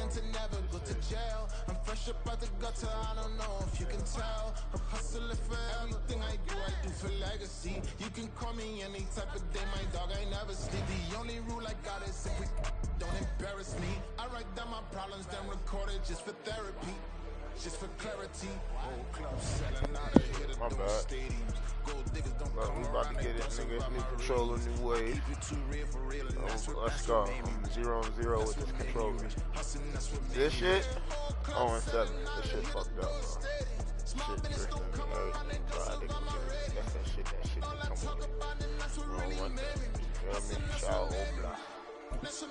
plan to never go to jail. I'm fresh up out the gutter, I don't know if you can tell. I'm hustling for everything I do for legacy. You can call me any type of day, my dog, I never sleep. The only rule I got is if we don't embarrass me. I write down my problems, then record it just for therapy. Just for clarity, old clubs selling out of here to those stadiums. Gold diggers don't come about to get it, nigga. New controller, new wave. Let's go. 0-0 with this controller. This shit? 0-7. This shit fucked up, bro. Shit drifting. Bro, I think that's that shit that come with. Wrong one thing. You feel me? Shout out, Let's see.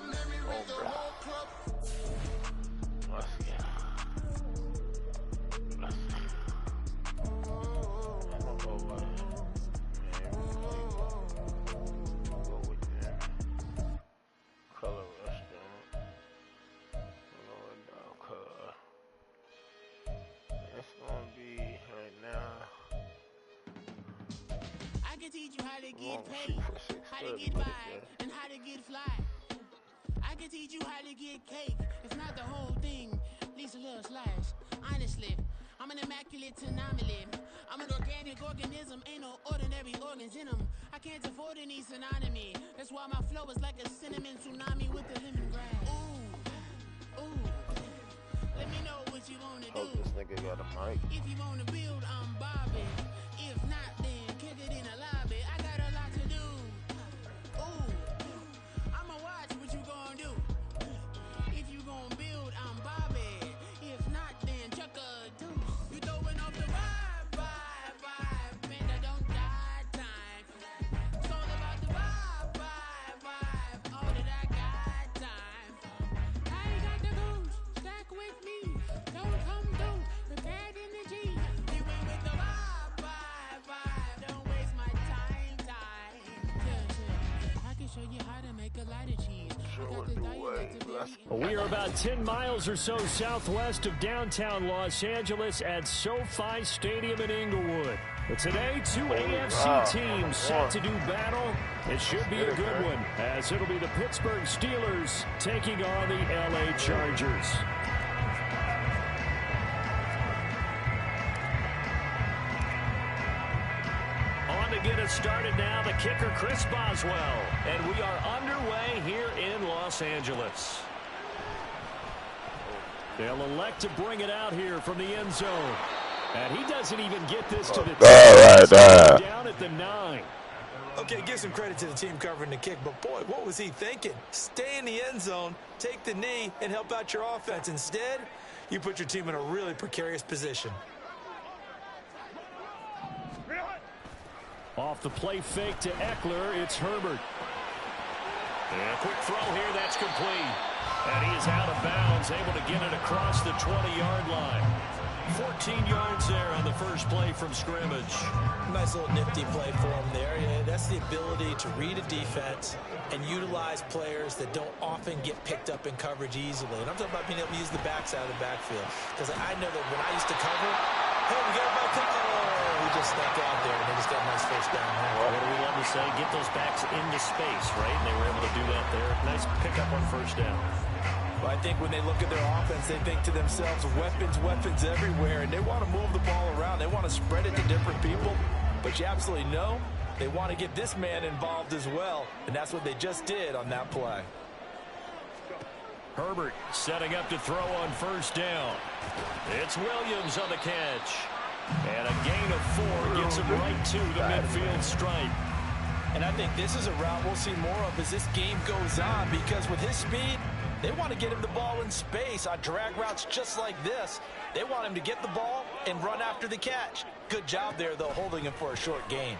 I can teach you how to get paid, how to get by, and how to get fly. I can teach you how to get cake, if not the whole thing, at least a little slice. Honestly, I'm an immaculate anomaly. I'm an organic organism, ain't no ordinary organs in them. I can't afford any synonymy. That's why my flow is like a cinnamon tsunami with the lemongrass. Ooh, ooh. Let me know what you wanna do. Hope this nigga got a mic. If you wanna build, I'm Bobby. If not, then kick it in the lobby. I got a lot to do. Ooh, I'ma watch what you gonna do. If you gonna build, I'm Bobby. If not, then chuck a deuce. You throwing off the vibe. Man, I don't die time. It's all about the vibe. All that I got time. I ain't got the goose. Stack with me. Don't come through. Prepared in the G. You ain't with the vibe. Don't waste my time. Yeah. I can show you how to make a lot of cheese. Well, we are about 10 miles or so southwest of downtown Los Angeles at SoFi Stadium in Inglewood. But today, two AFC teams set to do battle. It should be a good one, as it'll be the Pittsburgh Steelers taking on the LA Chargers. On to get us started now, the kicker, Chris Boswell. And we are underway here in Los Angeles. They'll elect to bring it out here from the end zone. And he doesn't even get this to the 10. Down at the 9. Okay, give some credit to the team covering the kick, but boy, what was he thinking? Stay in the end zone, take the knee, and help out your offense. Instead, you put your team in a really precarious position. Off the play fake to Eckler, it's Herbert. And a quick throw here, that's complete. And he is out of bounds, able to get it across the 20-yard line. 14 yards there on the first play from scrimmage. Nice little nifty play for him there. Yeah, that's the ability to read a defense and utilize players that don't often get picked up in coverage easily. And I'm talking about being able to use the backside of the backfield. Because I know that when I used to cover, hey, we got about he just snuck out there, and they just got a nice first down. What do we love to say? Get those backs into space, right? And they were able to do that there. Nice pickup on first down. Well, I think when they look at their offense, they think to themselves, weapons everywhere, and they want to move the ball around. They want to spread it to different people, but you absolutely know they want to get this man involved as well, and that's what they just did on that play. Herbert setting up to throw on first down. It's Williams on the catch. And a gain of 4 gets him right to the midfield stripe. And I think this is a route we'll see more of as this game goes on, because with his speed, they want to get him the ball in space on drag routes just like this. They want him to get the ball and run after the catch. Good job there, though, holding him for a short gain.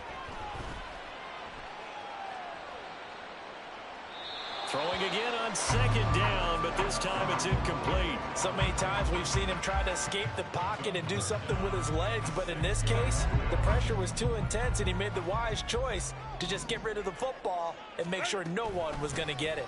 Throwing again on second down, but this time it's incomplete. So many times we've seen him try to escape the pocket and do something with his legs, but in this case, the pressure was too intense and he made the wise choice to just get rid of the football and make sure no one was going to get it.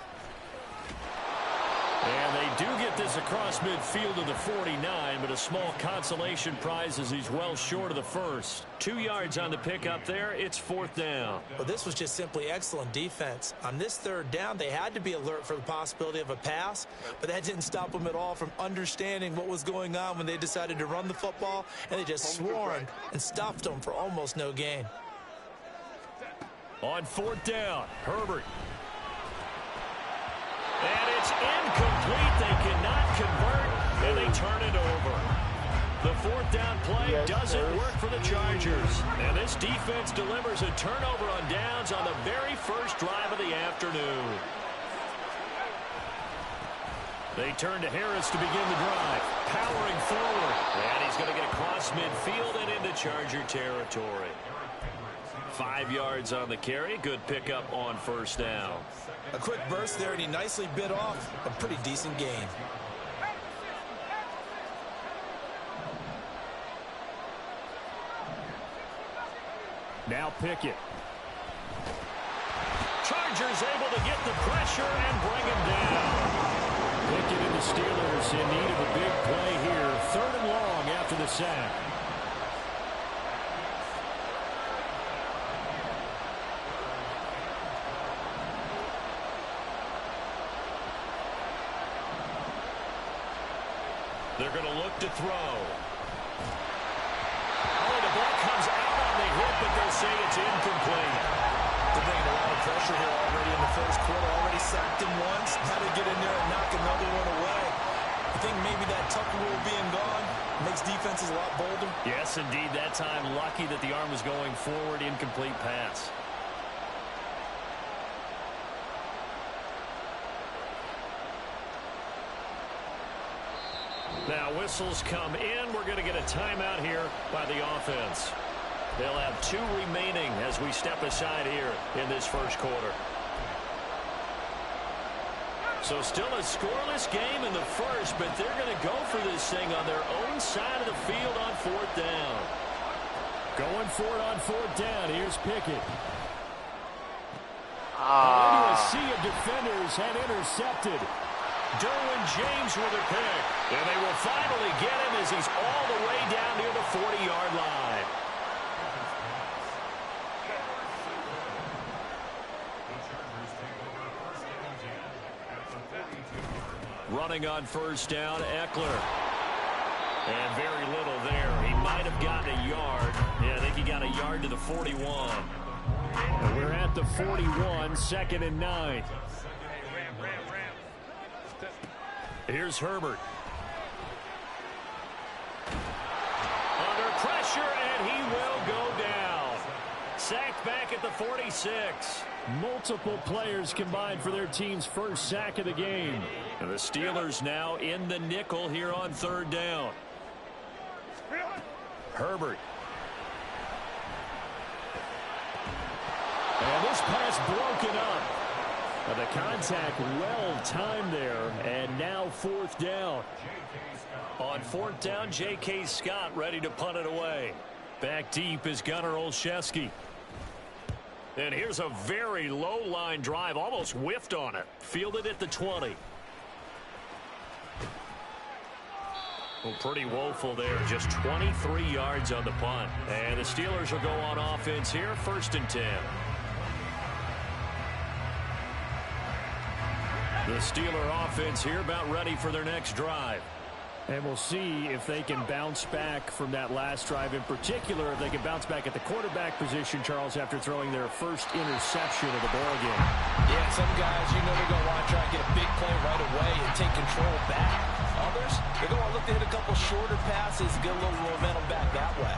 And they do get this across midfield to the 49, but a small consolation prize as he's well short of the first. 2 yards on the pickup there. It's 4th down. Well, this was just simply excellent defense. On this 3rd down, they had to be alert for the possibility of a pass, but that didn't stop them at all from understanding what was going on when they decided to run the football, and they just swarmed and stuffed them for almost no gain. On 4th down, Herbert. And it's incomplete. They cannot convert, and they turn it over. The 4th down play doesn't work for the Chargers. And this defense delivers a turnover on downs on the very first drive of the afternoon. They turn to Harris to begin the drive. Powering forward. And he's going to get across midfield and into Charger territory. 5 yards on the carry. Good pickup on 1st down. A quick burst there, and he nicely bit off a pretty decent gain. Now Pickett. Chargers able to get the pressure and bring him down. Pickett and the Steelers in need of a big play here. 3rd and long after the sack. They're going to look to throw. Oh, the ball comes out on the hit, but they'll say it's incomplete. They're bringing a lot of pressure here already in the first quarter. Already sacked him once. Had to get in there and knock another one away. I think maybe that Tucker rule being gone makes defenses a lot bolder. Yes, indeed. That time, lucky that the arm was going forward. Incomplete pass. Now whistles come in. We're going to get a timeout here by the offense. They'll have 2 remaining as we step aside here in this first quarter. So still a scoreless game in the first, but they're going to go for this thing on their own side of the field on 4th down. Going for it on 4th down. Here's Pickett. Into a sea of defenders and intercepted. Derwin James with a pick. And they will finally get him as he's all the way down near the 40-yard line. Running on 1st down, Eckler. And very little there. He might have gotten a yard. Yeah, I think he got a yard to the 41. And we're at the 41, 2nd and 9. Here's Herbert. Under pressure, and he will go down. Sacked back at the 46. Multiple players combined for their team's first sack of the game. And the Steelers now in the nickel here on 3rd down. Herbert. And this pass broken up. The contact well timed there, and now 4th down. On 4th down, J.K. Scott ready to punt it away. Back deep is Gunnar Olszewski. And here's a very low line drive, almost whiffed on it. Fielded at the 20. Well, pretty woeful there, just 23 yards on the punt. And the Steelers will go on offense here, 1st and 10. The Steeler offense here about ready for their next drive. And we'll see if they can bounce back from that last drive in particular, if they can bounce back at the quarterback position, Charles, after throwing their first interception of the ball game. Yeah, some guys, you know they're going to want to try and get a big play right away and take control back. Others, they're going to look to hit a couple shorter passes, get a little momentum back that way.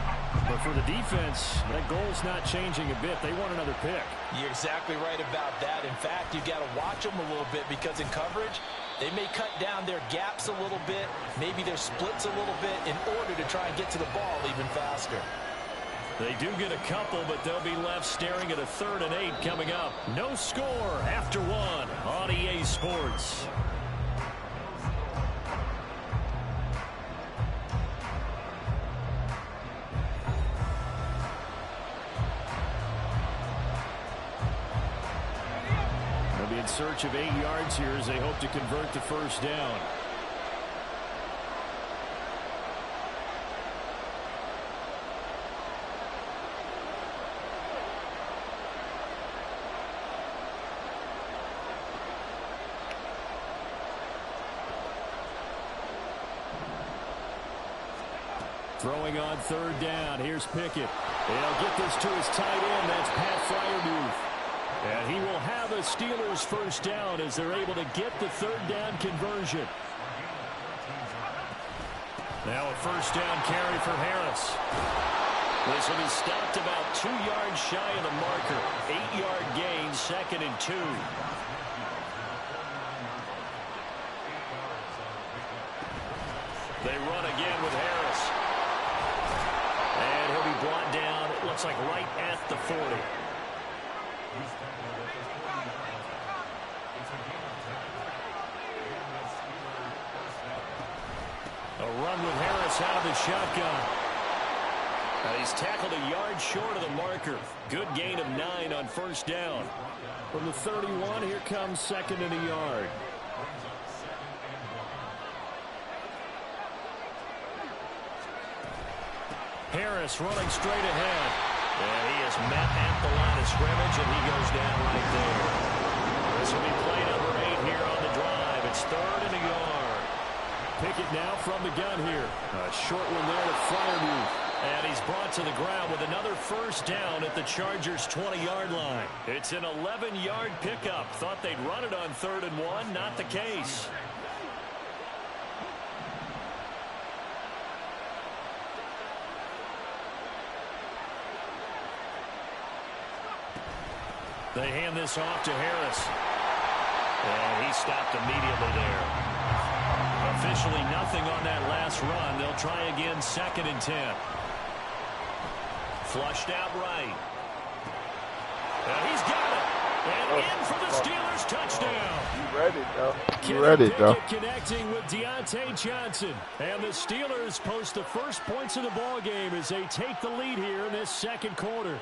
But for the defense, that goal's not changing a bit. They want another pick. You're exactly right about that. In fact, you've got to watch them a little bit because in coverage, they may cut down their gaps a little bit, maybe their splits a little bit in order to try and get to the ball even faster. They do get a couple, but they'll be left staring at a 3rd and 8 coming up. No score after 1 on EA Sports. In search of 8 yards here as they hope to convert the first down. Throwing on third down. Here's Pickett. They'll get this to his tight end. That's Pat Freiermuth. And he will have a Steelers first down as they're able to get the third down conversion. Now a first down carry for Harris. This will be stopped about 2 yards shy of the marker. 8-yard gain, 2nd and 2. They run again with Harris. And he'll be brought down, it looks like right at the 40. A run with Harris out of the shotgun. And he's tackled a yard short of the marker. Good gain of 9 on first down. From the 31, here comes 2nd and a yard. Harris running straight ahead. And he is met at the line of scrimmage, and he goes down right there. This will be play number 8 here on the drive. It's 3rd and a yard. Pickett now from the gun here. A short one there to Freiermuth. And he's brought to the ground with another first down at the Chargers' 20-yard line. It's an 11-yard pickup. Thought they'd run it on 3rd and 1. Not the case. They hand this off to Harris. And he stopped immediately there. Officially nothing on that last run. They'll try again 2nd and 10. Flushed out right. And he's got it. And in for the Steelers touchdown. You read it, though. You read it, though. Connecting with Deontay Johnson. And the Steelers post the first points of the ball game as they take the lead here in this second quarter.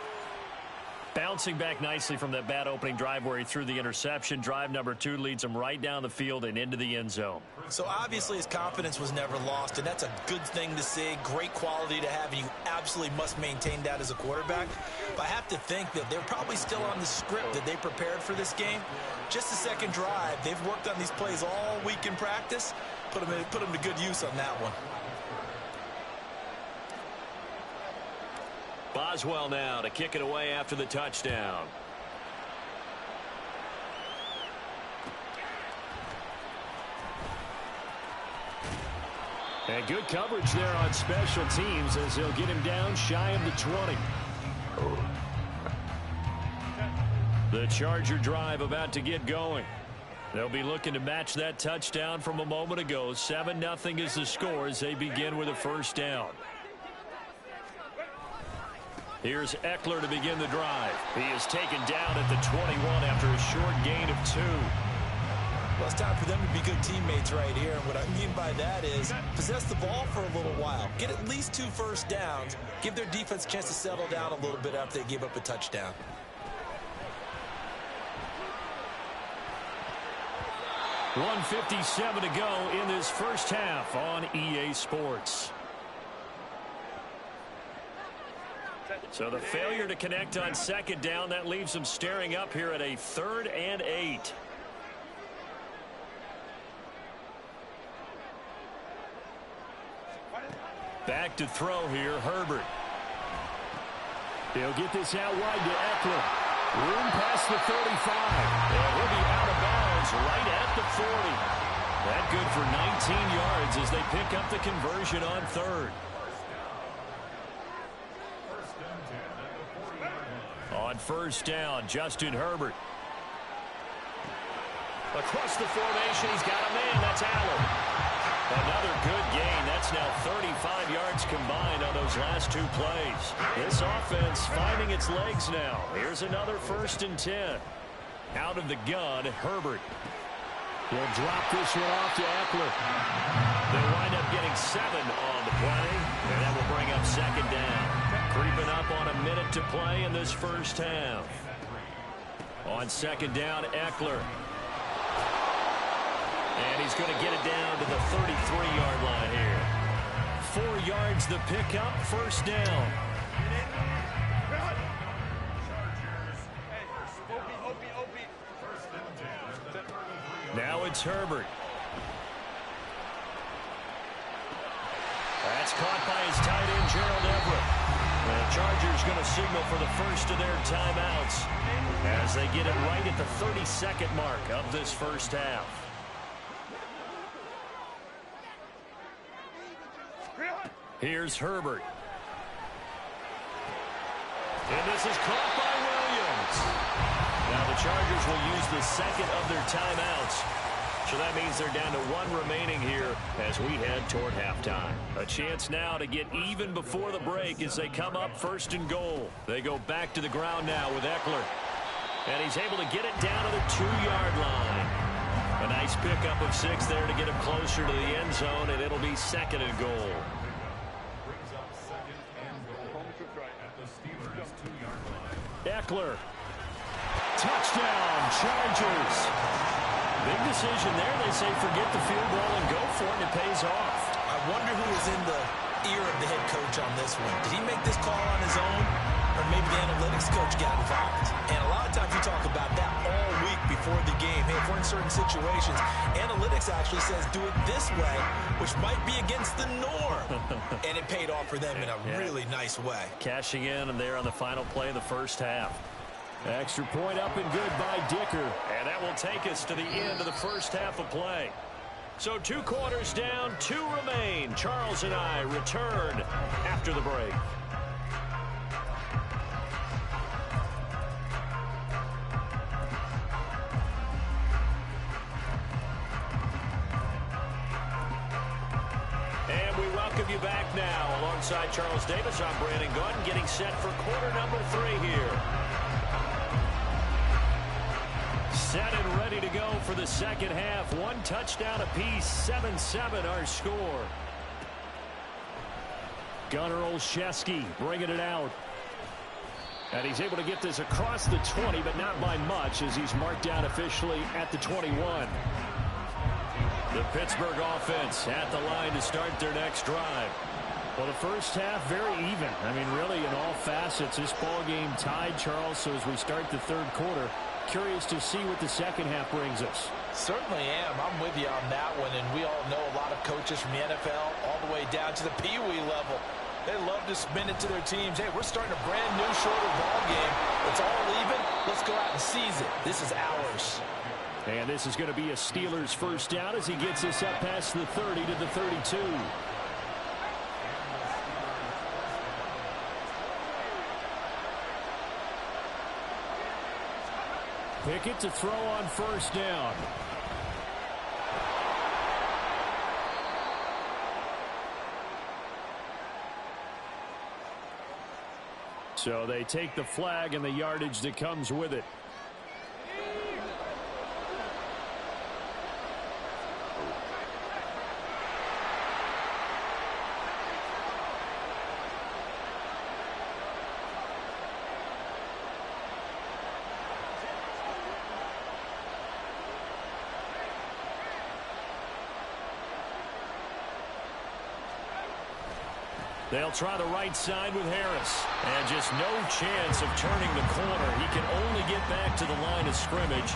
Bouncing back nicely from that bad opening drive where he threw the interception. Drive number 2 leads him right down the field and into the end zone. So obviously his confidence was never lost, and that's a good thing to see. Great quality to have, and you absolutely must maintain that as a quarterback. But I have to think that they're probably still on the script that they prepared for this game. Just the second drive. They've worked on these plays all week in practice. Put them to good use on that one. Boswell now to kick it away after the touchdown. And good coverage there on special teams as they'll get him down shy of the 20. The Charger drive about to get going. They'll be looking to match that touchdown from a moment ago. 7-0 is the score as they begin with a first down. Here's Eckler to begin the drive. He is taken down at the 21 after a short gain of 2. Well, it's time for them to be good teammates right here. And what I mean by that is possess the ball for a little while. Get at least 2 first downs. Give their defense a chance to settle down a little bit after they give up a touchdown. $1:57 to go in this first half on EA Sports. So the failure to connect on second down, that leaves them staring up here at a 3rd and 8. Back to throw here, Herbert. He'll get this out wide to Eckler. Room past the 35. And he'll be out of bounds right at the 40. That good for 19 yards as they pick up the conversion on 3rd. On first down, Justin Herbert. Across the formation, he's got a man. That's Allen. Another good gain. That's now 35 yards combined on those last 2 plays. This offense finding its legs now. Here's another 1st and 10. Out of the gun, Herbert. He'll drop this one off to Eckler. They'll wind up getting 7 on the play, and that will bring up 2nd down. Creeping up on a minute to play in this first half. On second down, Eckler. And he's going to get it down to the 33-yard line here. 4 yards the pickup, first down. Now it's Herbert. That's caught by his tight end, Gerald Everett. The Chargers going to signal for the first of their timeouts as they get it right at the 32nd mark of this first half. Here's Herbert. And this is caught by Williams. Now the Chargers will use the second of their timeouts. So that means they're down to 1 remaining here as we head toward halftime. A chance now to get even before the break as they come up first and goal. They go back to the ground now with Eckler. And he's able to get it down to the 2-yard line. A nice pickup of 6 there to get him closer to the end zone, and it'll be second and goal. Eckler. Touchdown, Chargers. Big decision there. They say forget the field goal and go for it, and it pays off. I wonder who was in the ear of the head coach on this one. Did he make this call on his own, or maybe the analytics coach got involved? And a lot of times we talk about that all week before the game. Hey, if we're in certain situations, analytics actually says do it this way, which might be against the norm. And it paid off for them in a really nice way. Cashing in there on the final play of the first half. Extra point up and good by Dicker. And that will take us to the end of the first half of play. So 2 quarters down, 2 remain. Charles and I return after the break. And we welcome you back now. Alongside Charles Davis, I'm Brandon Gunn, getting set for quarter number 3 here. Set and ready to go for the second half. 1 touchdown apiece, 7-7 our score. Gunnar Olszewski bringing it out. And he's able to get this across the 20, but not by much as he's marked down officially at the 21. The Pittsburgh offense at the line to start their next drive. Well, the first half, very even. I mean, really, in all facets, this ball game tied, Charles. So as we start the third quarter, curious to see what the second half brings us. Certainly am. I'm with you on that one. And we all know a lot of coaches from the NFL all the way down to the Pee-wee level. They love to spin it to their teams. Hey, we're starting a brand new shorter ball game. It's all even. Let's go out and seize it. This is ours. And this is going to be a Steelers first down as he gets us up past the 30 to the 32. Pickett to throw on first down. So they take the flag and the yardage that comes with it. They'll try the right side with Harris. And just no chance of turning the corner. He can only get back to the line of scrimmage.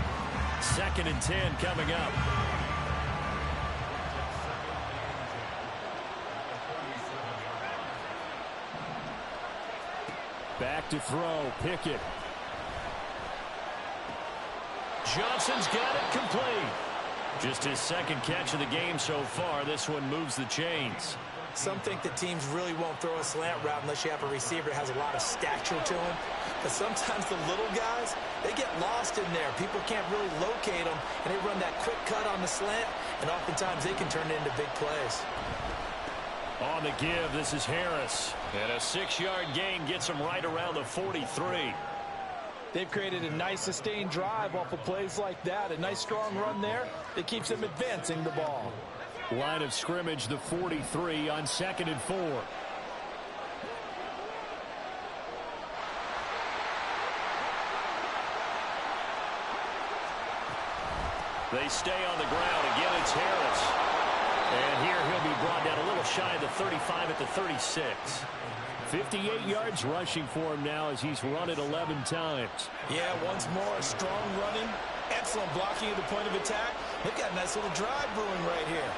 2nd and 10 coming up. Back to throw. Pickett. Johnson's got it complete. Just his 2nd catch of the game so far. This one moves the chains. Some think that teams really won't throw a slant route unless you have a receiver that has a lot of stature to him. But sometimes the little guys, they get lost in there. People can't really locate them, and they run that quick cut on the slant, and oftentimes they can turn it into big plays. On the give, this is Harris. And a 6-yard gain gets him right around the 43. They've created a nice sustained drive off of plays like that. A nice strong run there that keeps them advancing the ball. Line of scrimmage, the 43 on 2nd and 4. They stay on the ground. Again, it's Harris. And here he'll be brought down a little shy of the 35 at the 36. 58 yards rushing for him now as he's run it 11 times. Yeah, once more, strong running, excellent blocking at the point of attack. They've got a nice little drive brewing right here.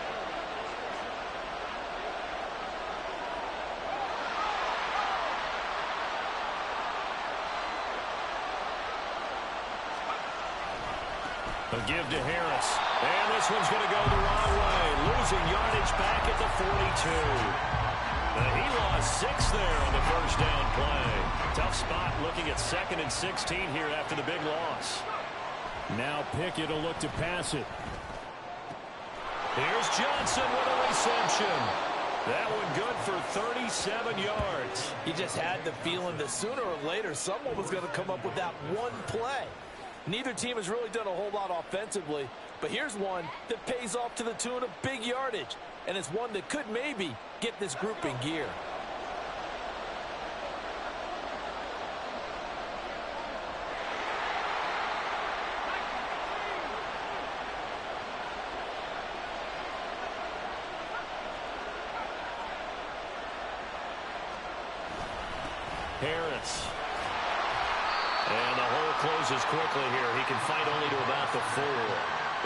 A give to Harris. And this one's going to go the wrong way. Losing yardage back at the 42. He lost 6 there on the first down play. Tough spot looking at 2nd and 16 here after the big loss. Now Pickett will look to pass it. Here's Johnson with a reception. That one good for 37 yards. You just had the feeling that sooner or later someone was going to come up with that one play. Neither team has really done a whole lot offensively, but here's one that pays off to the tune of big yardage, and it's one that could maybe get this group in gear. Harris. And the hole closes quickly here. He can fight only to about the 4.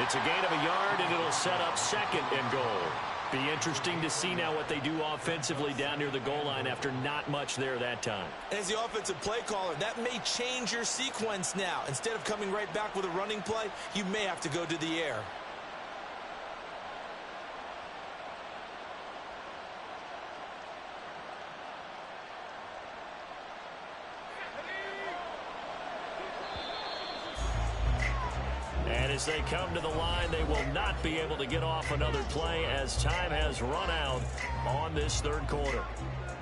It's a gain of a yard, and it'll set up 2nd and goal. Be interesting to see now what they do offensively down near the goal line after not much there that time. As the offensive play caller, that may change your sequence now. Instead of coming right back with a running play, you may have to go to the air. And as they come to the line, they will not be able to get off another play as time has run out on this 3rd quarter.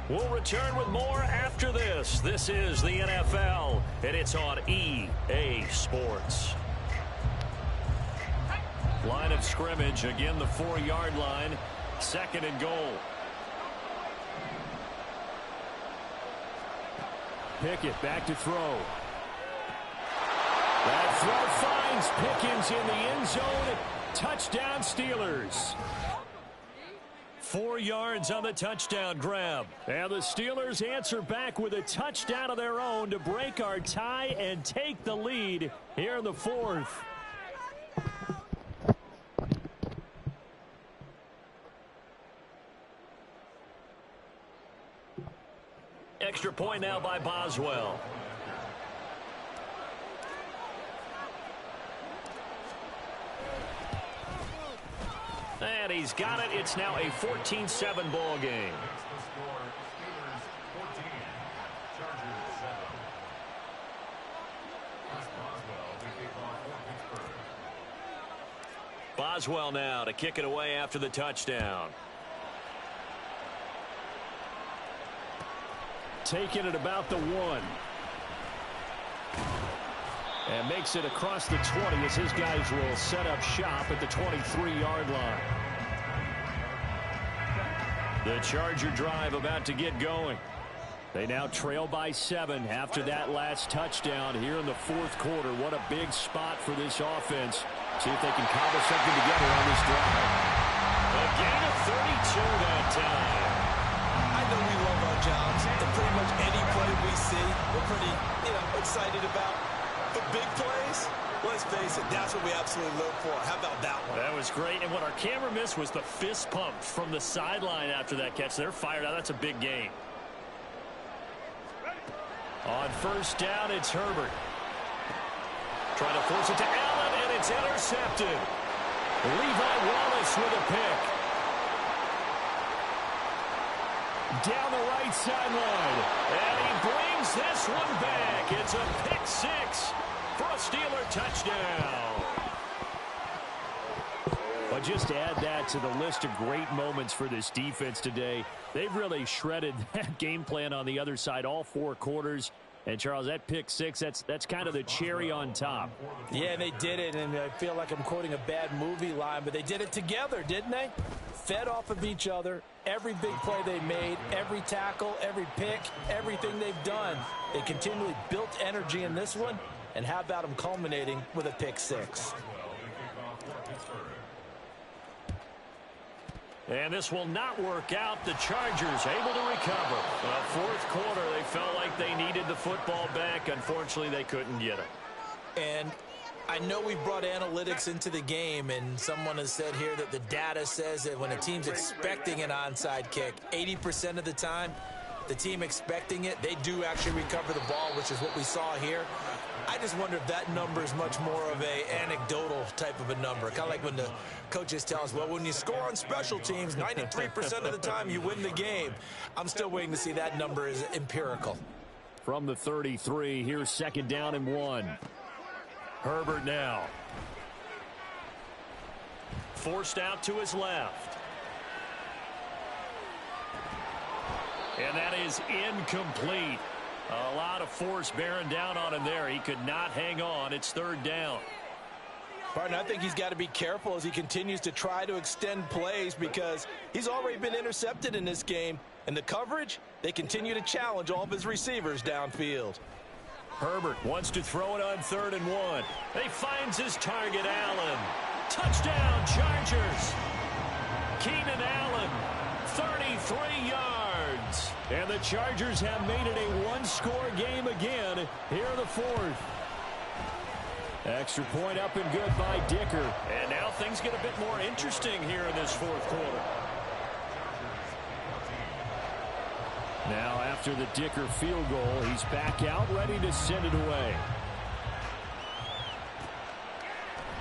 We'll return with more after this. This is the NFL, and it's on EA Sports. Line of scrimmage, again the 4-yard line, 2nd and goal. Pickett back to throw. That throw finds Pickens in the end zone. Touchdown Steelers. 4 yards on the touchdown grab. And the Steelers answer back with a touchdown of their own to break our tie and take the lead here in the 4th. Extra point now by Boswell. And he's got it. It's now a 14-7 ball game. Boswell now to kick it away after the touchdown. Taking it about the 1. And makes it across the 20 as his guys will set up shop at the 23-yard line. The Charger drive about to get going. They now trail by 7 after that last touchdown here in the 4th quarter. What a big spot for this offense. See if they can cobble something together on this drive. A gain of 32 that time. I know we love our jobs, and pretty much any play we see, we're pretty, excited about. But big plays, let's face it, that's what we absolutely live for. How about that one? That was great, and what our camera missed was the fist pump from the sideline after that catch. They're fired out. That's a big gain. On first down, it's Herbert. Trying to force it to Allen, and it's intercepted. Levi Wallace with a pick. Down the right sideline. And he brings this one back. It's a pick 6 for a Steeler touchdown. But just add that to the list of great moments for this defense today. They've really shredded that game plan on the other side all 4 quarters. And, Charles, that pick 6, that's kind of the cherry on top. Yeah, they did it, and I feel like I'm quoting a bad movie line, but they did it together, didn't they? Fed off of each other, every big play they made, every tackle, every pick, everything they've done. They continually built energy in this one, and how about them culminating with a pick 6? And this will not work out. The Chargers able to recover. Fourth quarter, they felt like they needed the football back. Unfortunately, they couldn't get it. And I know we brought analytics into the game, and someone has said here that the data says that when a team's expecting an onside kick, 80% of the time, the team expecting it, they do actually recover the ball, which is what we saw here. I just wonder if that number is much more of a anecdotal type of a number. Kind of like when the coaches tell us, well, when you score on special teams, 93% of the time you win the game. I'm still waiting to see that number is empirical. From the 33, here's 2nd down and 1. Herbert now. Forced out to his left. And that is incomplete. A lot of force bearing down on him there. He could not hang on. It's 3rd down. Partner, I think he's got to be careful as he continues to try to extend plays because he's already been intercepted in this game. And the coverage, they continue to challenge all of his receivers downfield. Herbert wants to throw it on 3rd and 1. He finds his target, Allen. Touchdown, Chargers. Keenan Allen, 33 yards. And the Chargers have made it a one-score game again here in the 4th. Extra point up and good by Dicker. And now things get a bit more interesting here in this 4th quarter. Now after the Dicker field goal, he's back out, ready to send it away.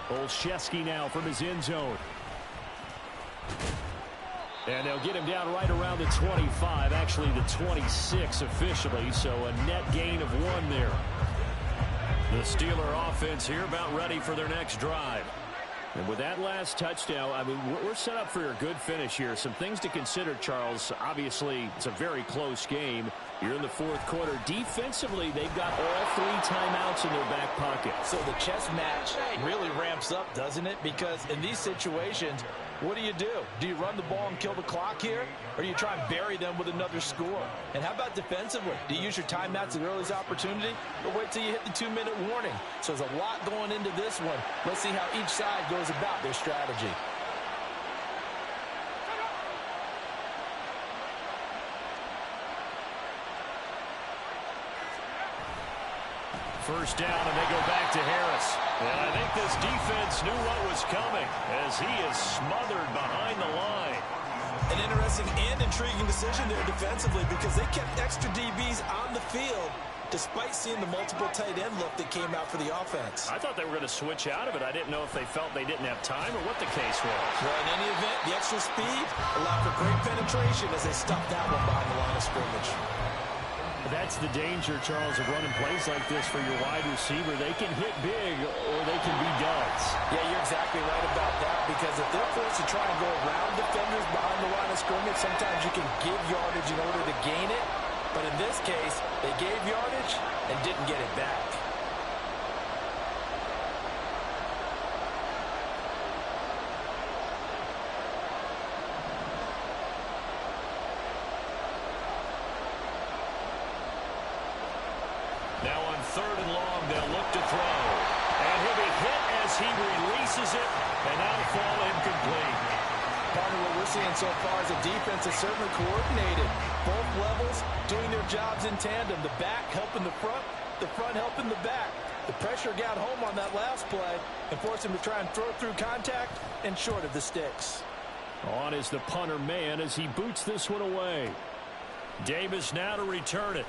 Olszewski now from his end zone. And they'll get him down right around the 25, actually the 26 officially, so a net gain of 1 there. The Steeler offense here about ready for their next drive. And with that last touchdown, I mean, we're set up for a good finish here. Some things to consider, Charles. Obviously, it's a very close game. You're in the 4th quarter. Defensively, they've got all 3 timeouts in their back pocket. So the chess match really ramps up, doesn't it? Because in these situations, what do? Do you run the ball and kill the clock here? Or do you try and bury them with another score? And how about defensively? Do you use your timeouts at the earliest opportunity? Or wait till you hit the 2-minute warning? So there's a lot going into this one. Let's see how each side goes about their strategy. First down, and they go back to Harris. And I think this defense knew what was coming as he is smothered behind the line. An interesting and intriguing decision there defensively because they kept extra DBs on the field despite seeing the multiple tight end look that came out for the offense. I thought they were going to switch out of it. I didn't know if they felt they didn't have time or what the case was. Well, in any event, the extra speed allowed for great penetration as they stuffed that one behind the line of scrimmage. That's the danger, Charles, of running plays like this for your wide receiver. They can hit big or they can be duds. Yeah, you're exactly right about that because if they're forced to try and go around defenders behind the line of scrimmage, sometimes you can give yardage in order to gain it. But in this case, they gave yardage and didn't get it back. Now on 3rd and long, they'll look to throw. And he'll be hit as he releases it, and that'll fall incomplete. Part of what we're seeing so far is the defense is certainly coordinated. Both levels doing their jobs in tandem. The back helping the front helping the back. The pressure got home on that last play and forced him to try and throw through contact and short of the sticks. On is the punter man as he boots this one away. Davis now to return it.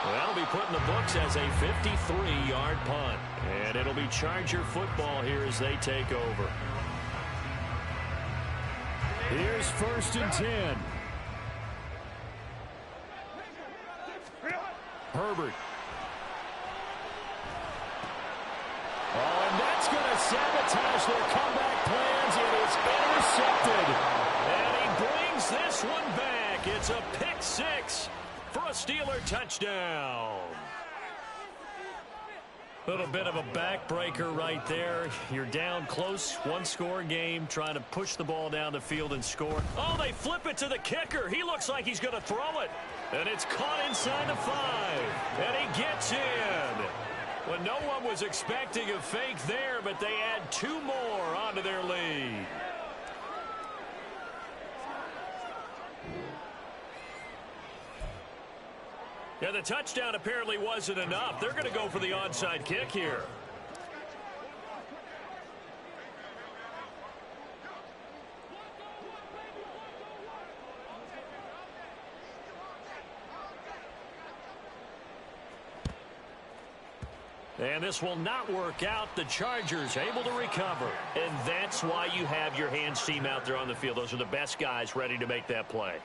Well, that'll be put in the books as a 53-yard punt. And it'll be Charger football here as they take over. Here's 1st and 10. Herbert. Oh, and that's going to sabotage their comeback plans. It is intercepted. And he brings this one back. It's a pick 6. For a Steeler touchdown. Little bit of a backbreaker right there. You're down close, 1-score game, trying to push the ball down the field and score. Oh, they flip it to the kicker. He looks like he's going to throw it. And it's caught inside the 5. And he gets in. Well, no one was expecting a fake there, but they add 2 more onto their lead. Yeah, the touchdown apparently wasn't enough. They're going to go for the onside kick here. And this will not work out. The Chargers able to recover. And that's why you have your hands team out there on the field. Those are the best guys ready to make that play.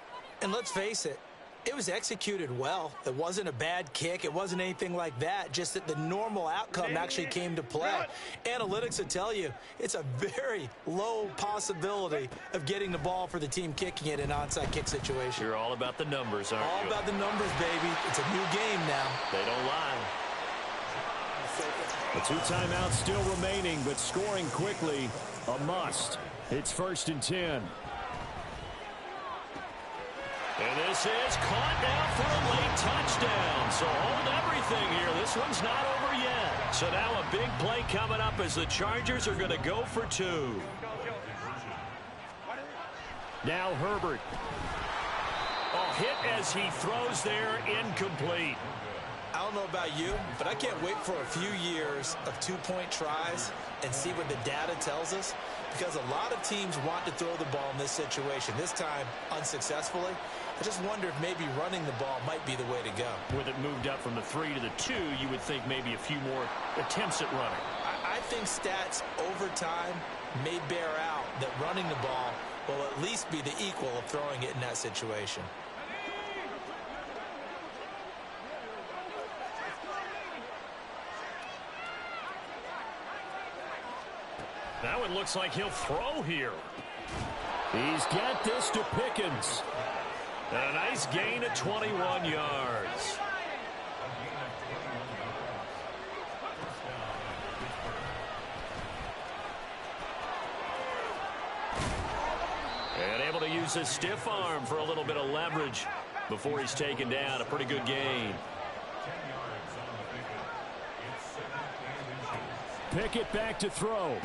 And let's face it, it was executed well. It wasn't a bad kick. It wasn't anything like that. Just that the normal outcome actually came to play. Analytics will tell you it's a very low possibility of getting the ball for the team kicking it in an onside kick situation. You're all about the numbers, aren't you? All about the numbers, baby. It's a new game now. They don't lie. The 2 timeouts still remaining, but scoring quickly, a must. It's 1st and 10. And this is caught now for a late touchdown. So hold everything here. This one's not over yet. So now a big play coming up as the Chargers are going to go for 2. Now Herbert. A hit as he throws there, incomplete. I don't know about you, but I can't wait for a few years of 2-point tries and see what the data tells us, because a lot of teams want to throw the ball in this situation. This time, unsuccessfully. I just wonder if maybe running the ball might be the way to go. With it moved up from the 3 to the 2, you would think maybe a few more attempts at running. I think stats over time may bear out that running the ball will at least be the equal of throwing it in that situation. Now it looks like he'll throw here. He's got this to Pickens. And a nice gain of 21 yards. And able to use his stiff arm for a little bit of leverage before he's taken down. A pretty good gain. Pickett back to throw.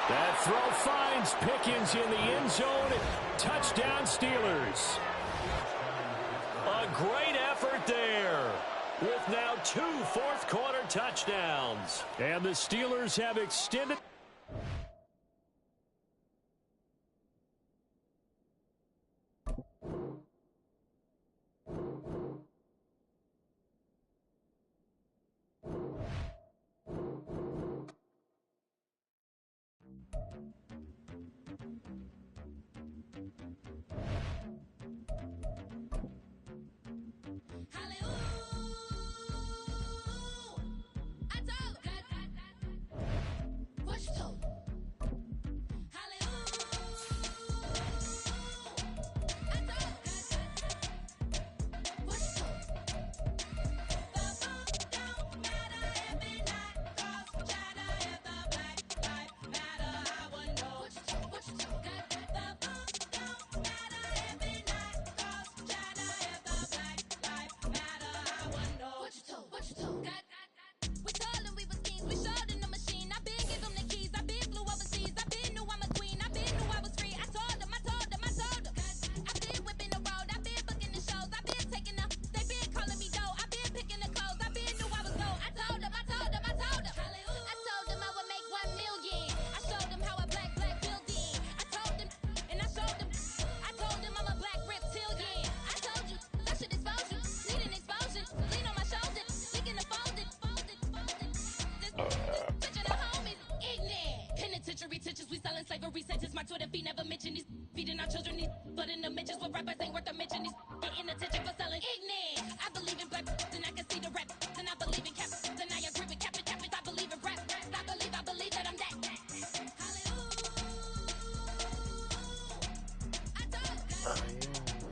That throw finds Pickens in the end zone. Touchdown Steelers. A great effort there with now 2 fourth-quarter touchdowns. And the Steelers have extended.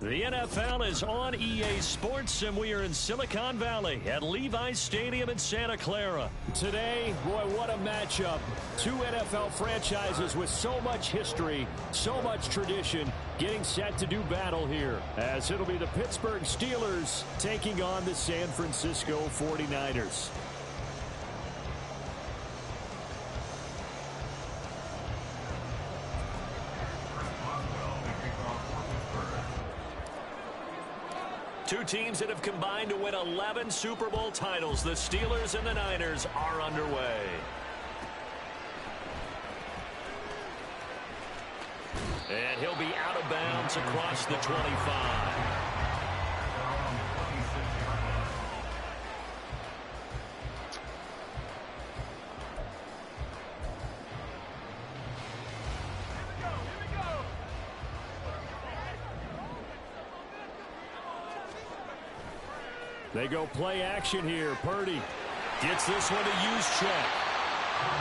The NFL is on EA Sports, and we are in Silicon Valley at Levi's Stadium in Santa Clara. Today, boy, what a matchup. 2 NFL franchises with so much history, so much tradition, getting set to do battle here, as it'll be the Pittsburgh Steelers taking on the San Francisco 49ers. Two teams that have combined to win 11 Super Bowl titles. The Steelers and the Niners are underway. And he'll be out of bounds across the 25. They go play action here. Purdy gets this one to Juszczyk.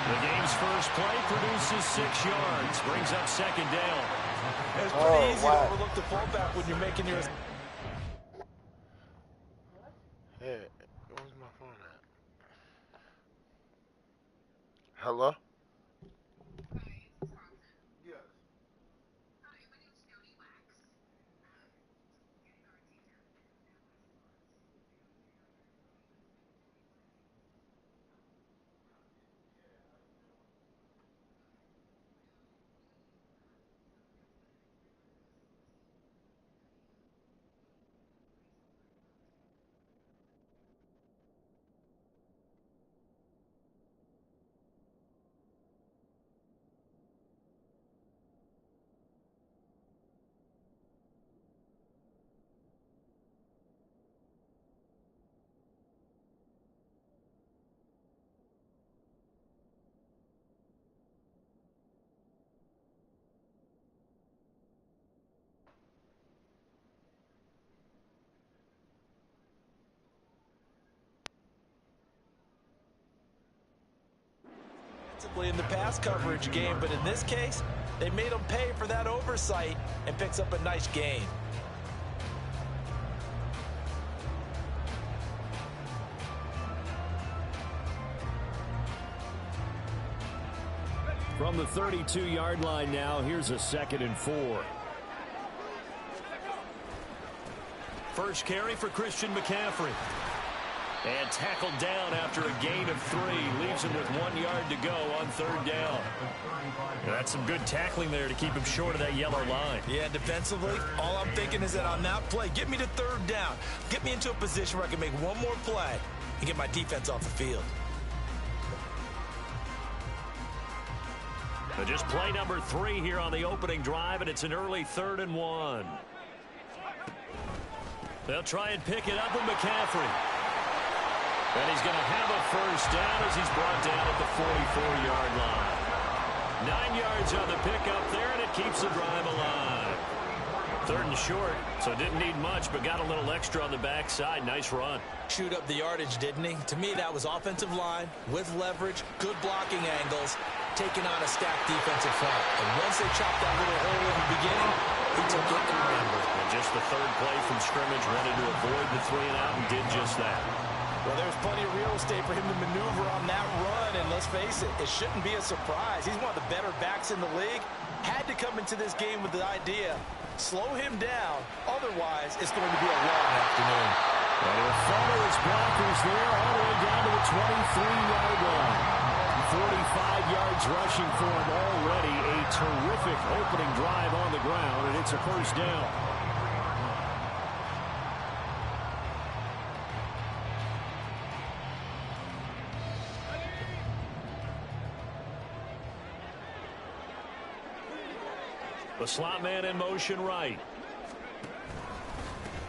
The game's first play produces 6 yards. Brings up second down. It's pretty easy to overlook the fullback when you're making your... Hey, where's my phone at? Hello? In the pass coverage game, but in this case, they made him pay for that oversight and picks up a nice gain. From the 32-yard line now, here's a 2nd and 4. First carry for Christian McCaffrey. And tackled down after a gain of 3. Leaves him with 1 yard to go on 3rd down. That's some good tackling there to keep him short of that yellow line. Yeah, defensively, all I'm thinking is that on that play, get me to 3rd down. Get me into a position where I can make one more play and get my defense off the field. So just play number 3 here on the opening drive, and it's an early 3rd and 1. They'll try and pick it up with McCaffrey. And he's going to have a first down as he's brought down at the 44-yard line. 9 yards on the pickup there, and it keeps the drive alive. 3rd and short, so didn't need much, but got a little extra on the backside. Nice run. Shoot up the yardage, didn't he? To me, that was offensive line with leverage, good blocking angles, taking on a stacked defensive front. And once they chopped that little hole in the beginning, he took it and ran with it. And just the 3rd play from scrimmage, wanted to avoid the 3-and-out and did just that. Well, there's plenty of real estate for him to maneuver on that run, and let's face it, it shouldn't be a surprise. He's one of the better backs in the league. Had to come into this game with the idea, slow him down, otherwise it's going to be a long afternoon. And he'll follow his blockers there all the way down to the 23-yard line. 45 yards rushing for him already. A terrific opening drive on the ground, and it's a first down. The slot man in motion right.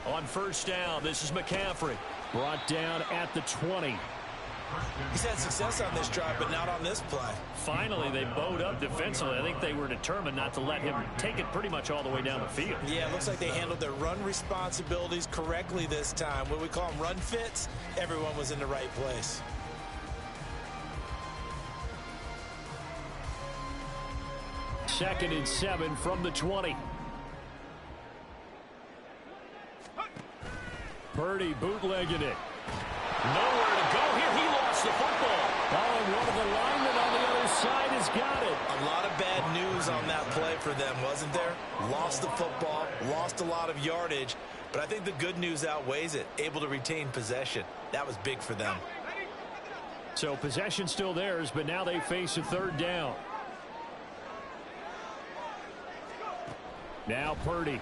On first down, this is McCaffrey. Brought down at the 20. He's had success on this drive, but not on this play. Finally, they bowed up defensively. I think they were determined not to let him take it pretty much all the way down the field. Yeah, it looks like they handled their run responsibilities correctly this time. What we call them run fits, everyone was in the right place. Second and 7 from the 20. Purdy bootlegging it. Nowhere to go here. He lost the football. Oh, and one of the linemen on the other side has got it. A lot of bad news on that play for them, wasn't there? Lost the football, lost a lot of yardage, but I think the good news outweighs it. Able to retain possession. That was big for them. So possession still theirs, but now they face a 3rd down. Now Purdy.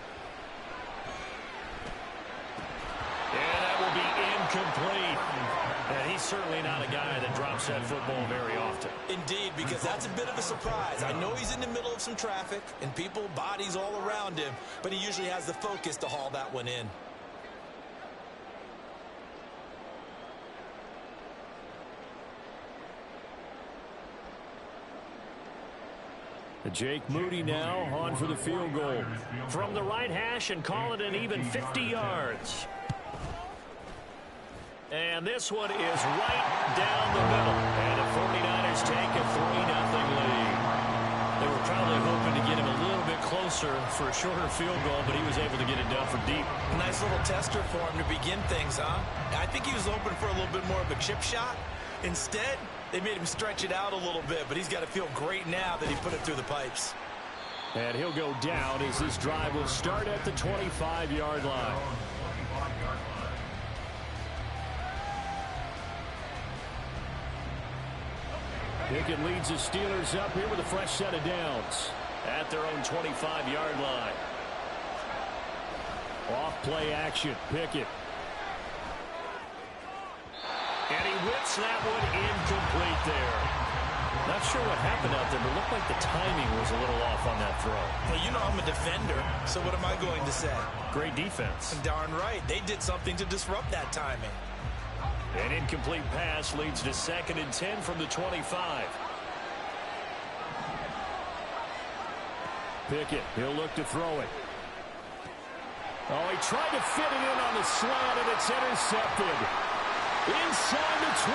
he's certainly not a guy that drops that football very often. Indeed, because that's a bit of a surprise. I know he's in the middle of some traffic and people, bodies all around him, but he usually has the focus to haul that one in. Jake Moody now on for the field goal. From the right hash and call it an even 50 yards. And this one is right down the middle. And the 49ers take a 3-0 lead. They were probably hoping to get him a little bit closer for a shorter field goal, but he was able to get it done for deep. Nice little tester for him to begin things, huh? I think he was hoping for a little bit more of a chip shot. Instead, they made him stretch it out a little bit, but he's got to feel great now that he put it through the pipes. And he'll go down as this drive will start at the 25-yard line. Pickett leads the Steelers up here with a fresh set of downs at their own 25-yard line. Off play action, Pickett. And he whips that one incomplete there. Not sure what happened out there, but it looked like the timing was a little off on that throw. Well, you know I'm a defender, so what am I going to say? Great defense. Darn right. They did something to disrupt that timing. An incomplete pass leads to 2nd and 10 from the 25. Pickett, he'll look to throw it. Oh, he tried to fit it in on the slant, and it's intercepted. Inside the 20.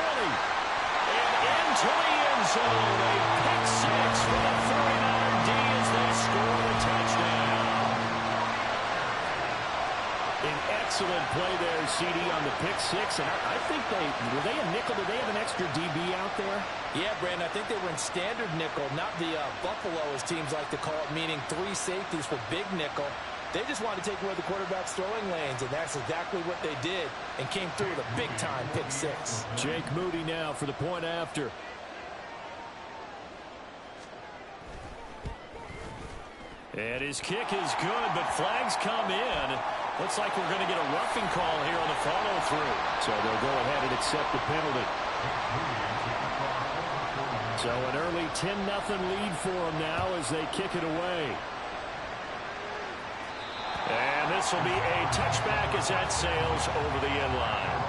And into the end zone. A pick six for the 49er D as they score the touchdown. An excellent play there, CD, on the pick six. And I think were they a nickel? Did they have an extra DB out there? Yeah, Brandon, I think they were in standard nickel, not the Buffalo, as teams like to call it, meaning 3 safeties for big nickel. They just wanted to take away the quarterback's throwing lanes, and that's exactly what they did, and came through with a big-time pick six. Jake Moody now for the point after. And his kick is good, but flags come in. Looks like we're going to get a roughing call here on the follow-through. So they'll go ahead and accept the penalty. So an early 10-0 lead for them now as they kick it away. And this will be a touchback as that sails over the end line.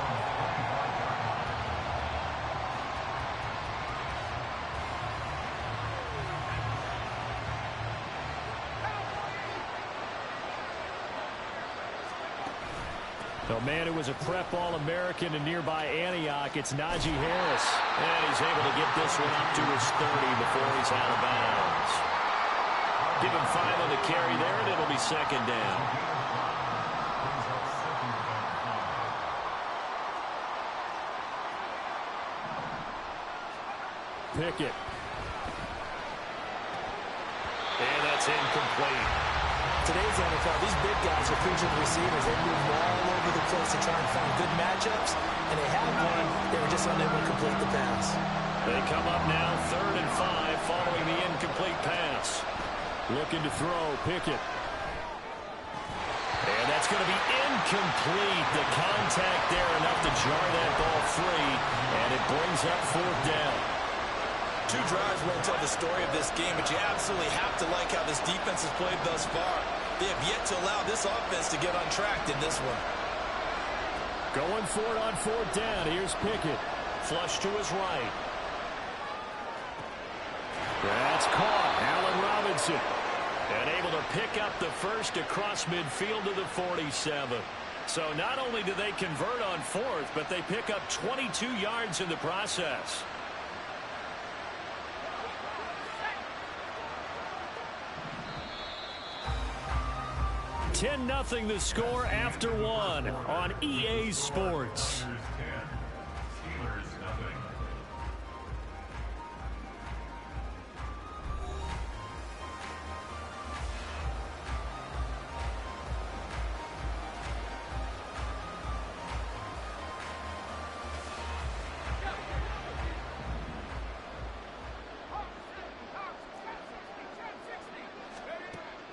No man who was a prep All-American in nearby Antioch, it's Najee Harris. And he's able to get this one up to his 30 before he's out of bounds. Give him 5 on the carry there, and it'll be 2nd down. Pickett. And that's incomplete. Today's NFL, these big guys are featured receivers. They move all over the place to try and find good matchups, and they had one. They were just unable to complete the pass. They come up now 3rd and 5 following the incomplete pass. Looking to throw, Pickett. And that's going to be incomplete. The contact there enough to jar that ball free, and it brings up 4th down. 2 drives won't tell the story of this game, but you absolutely have to like how this defense has played thus far. They have yet to allow this offense to get untracked in this one. Going for it on 4th down. Here's Pickett. Flush to his right. That's caught. Allen Robinson. And able to pick up the first across midfield to the 47. So not only do they convert on 4th, but they pick up 22 yards in the process. $10-0 the score after 1 on EA Sports.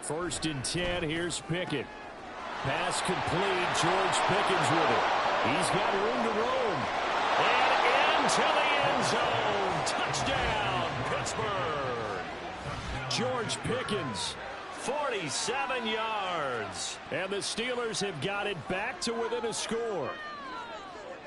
First and 10, here's Pickett. Pass complete, George Pickens with it. He's got room to roam. And into the end zone. Touchdown, Pittsburgh. George Pickens, 47 yards. And the Steelers have got it back to within a score.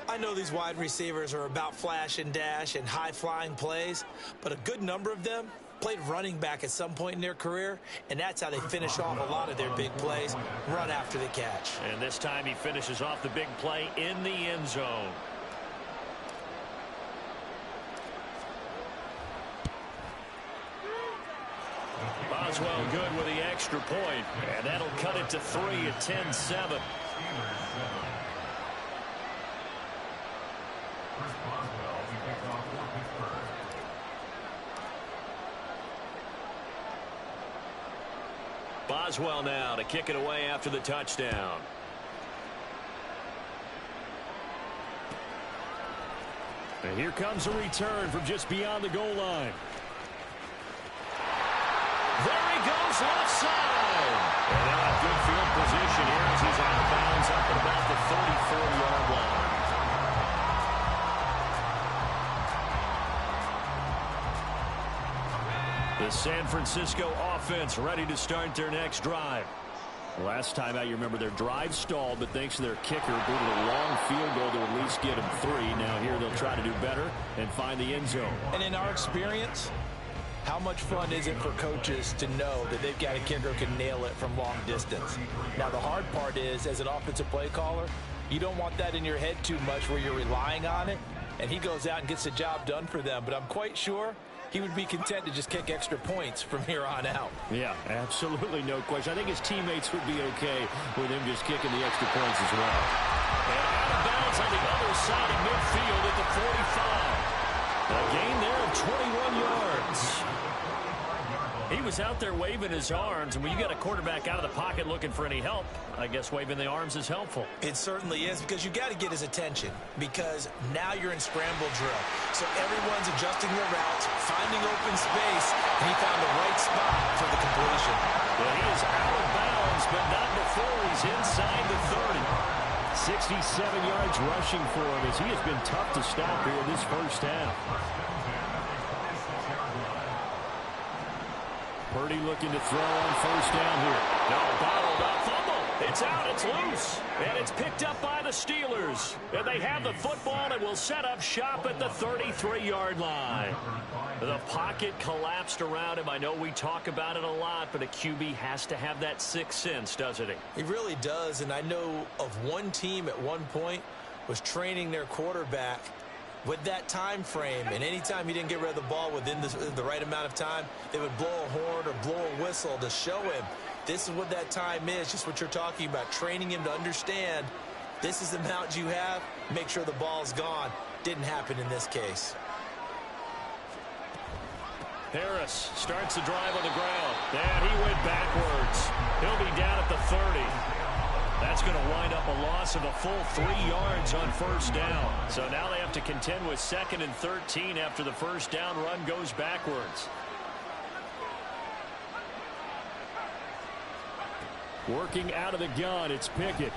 I know these wide receivers are about flash and dash and high-flying plays, but a good number of them played running back at some point in their career, and that's how they finish off a lot of their big plays, run after the catch. And this time he finishes off the big play in the end zone. Boswell good with the extra point, and that'll cut it to 3 at 10-7. Boswell now to kick it away after the touchdown. And here comes a return from just beyond the goal line. There he goes, left side. And now a good field position here as he's out of bounds up at about the 34-yard line. The San Francisco offense ready to start their next drive. Last time out, you remember their drive stalled, but thanks to their kicker, booted a long field goal to at least get them 3. Now here they'll try to do better and find the end zone. And in our experience, how much fun is it for coaches to know that they've got a kicker who can nail it from long distance? Now, the hard part is, as an offensive play caller, you don't want that in your head too much where you're relying on it, and he goes out and gets the job done for them. But I'm quite sure he would be content to just kick extra points from here on out. Yeah, absolutely no question. I think his teammates would be okay with him just kicking the extra points as well. And out of bounds on the other side of midfield at the 45. A gain there of 21 yards. He was out there waving his arms, and when you got a quarterback out of the pocket looking for any help, I guess waving the arms is helpful. It certainly is, because you got to get his attention, because now you're in scramble drill. So everyone's adjusting their routes, finding open space, and he found the right spot for the completion. Well, he is out of bounds, but not before he's inside the 30. 67 yards rushing for him as he has been tough to stop here this first half. Purdy looking to throw on first down here. No, bottled up, fumble. It's out, it's loose. And it's picked up by the Steelers. And they have the football and will set up shop at the 33-yard line. The pocket collapsed around him. I know we talk about it a lot, but a QB has to have that sixth sense, doesn't he? He really does, and I know of one team at one point was training their quarterback with that time frame, and anytime he didn't get rid of the ball within the right amount of time, they would blow a horn or blow a whistle to show him this is what that time is, just what you're talking about, training him to understand this is the amount you have, make sure the ball's gone. Didn't happen in this case. Harris starts the drive on the ground, and he went backwards. He'll be down at the 30. That's going to wind up a loss of a full 3 yards on first down. So now they have to contend with 2nd and 13 after the first down run goes backwards. Working out of the gun, it's Pickett.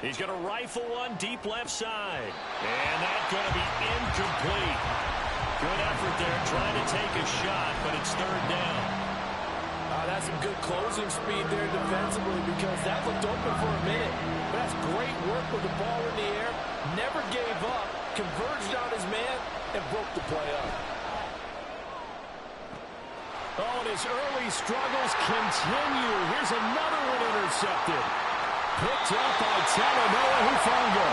He's going to rifle one deep left side. And that's going to be incomplete. Good effort there trying to take a shot, but it's 3rd down. That's some good closing speed there defensively, because that looked open for a minute. But that's great work with the ball in the air. Never gave up, converged on his man, and broke the play up. Oh, and his early struggles continue. Here's another one intercepted. Picked up by Talanoa Hufanga.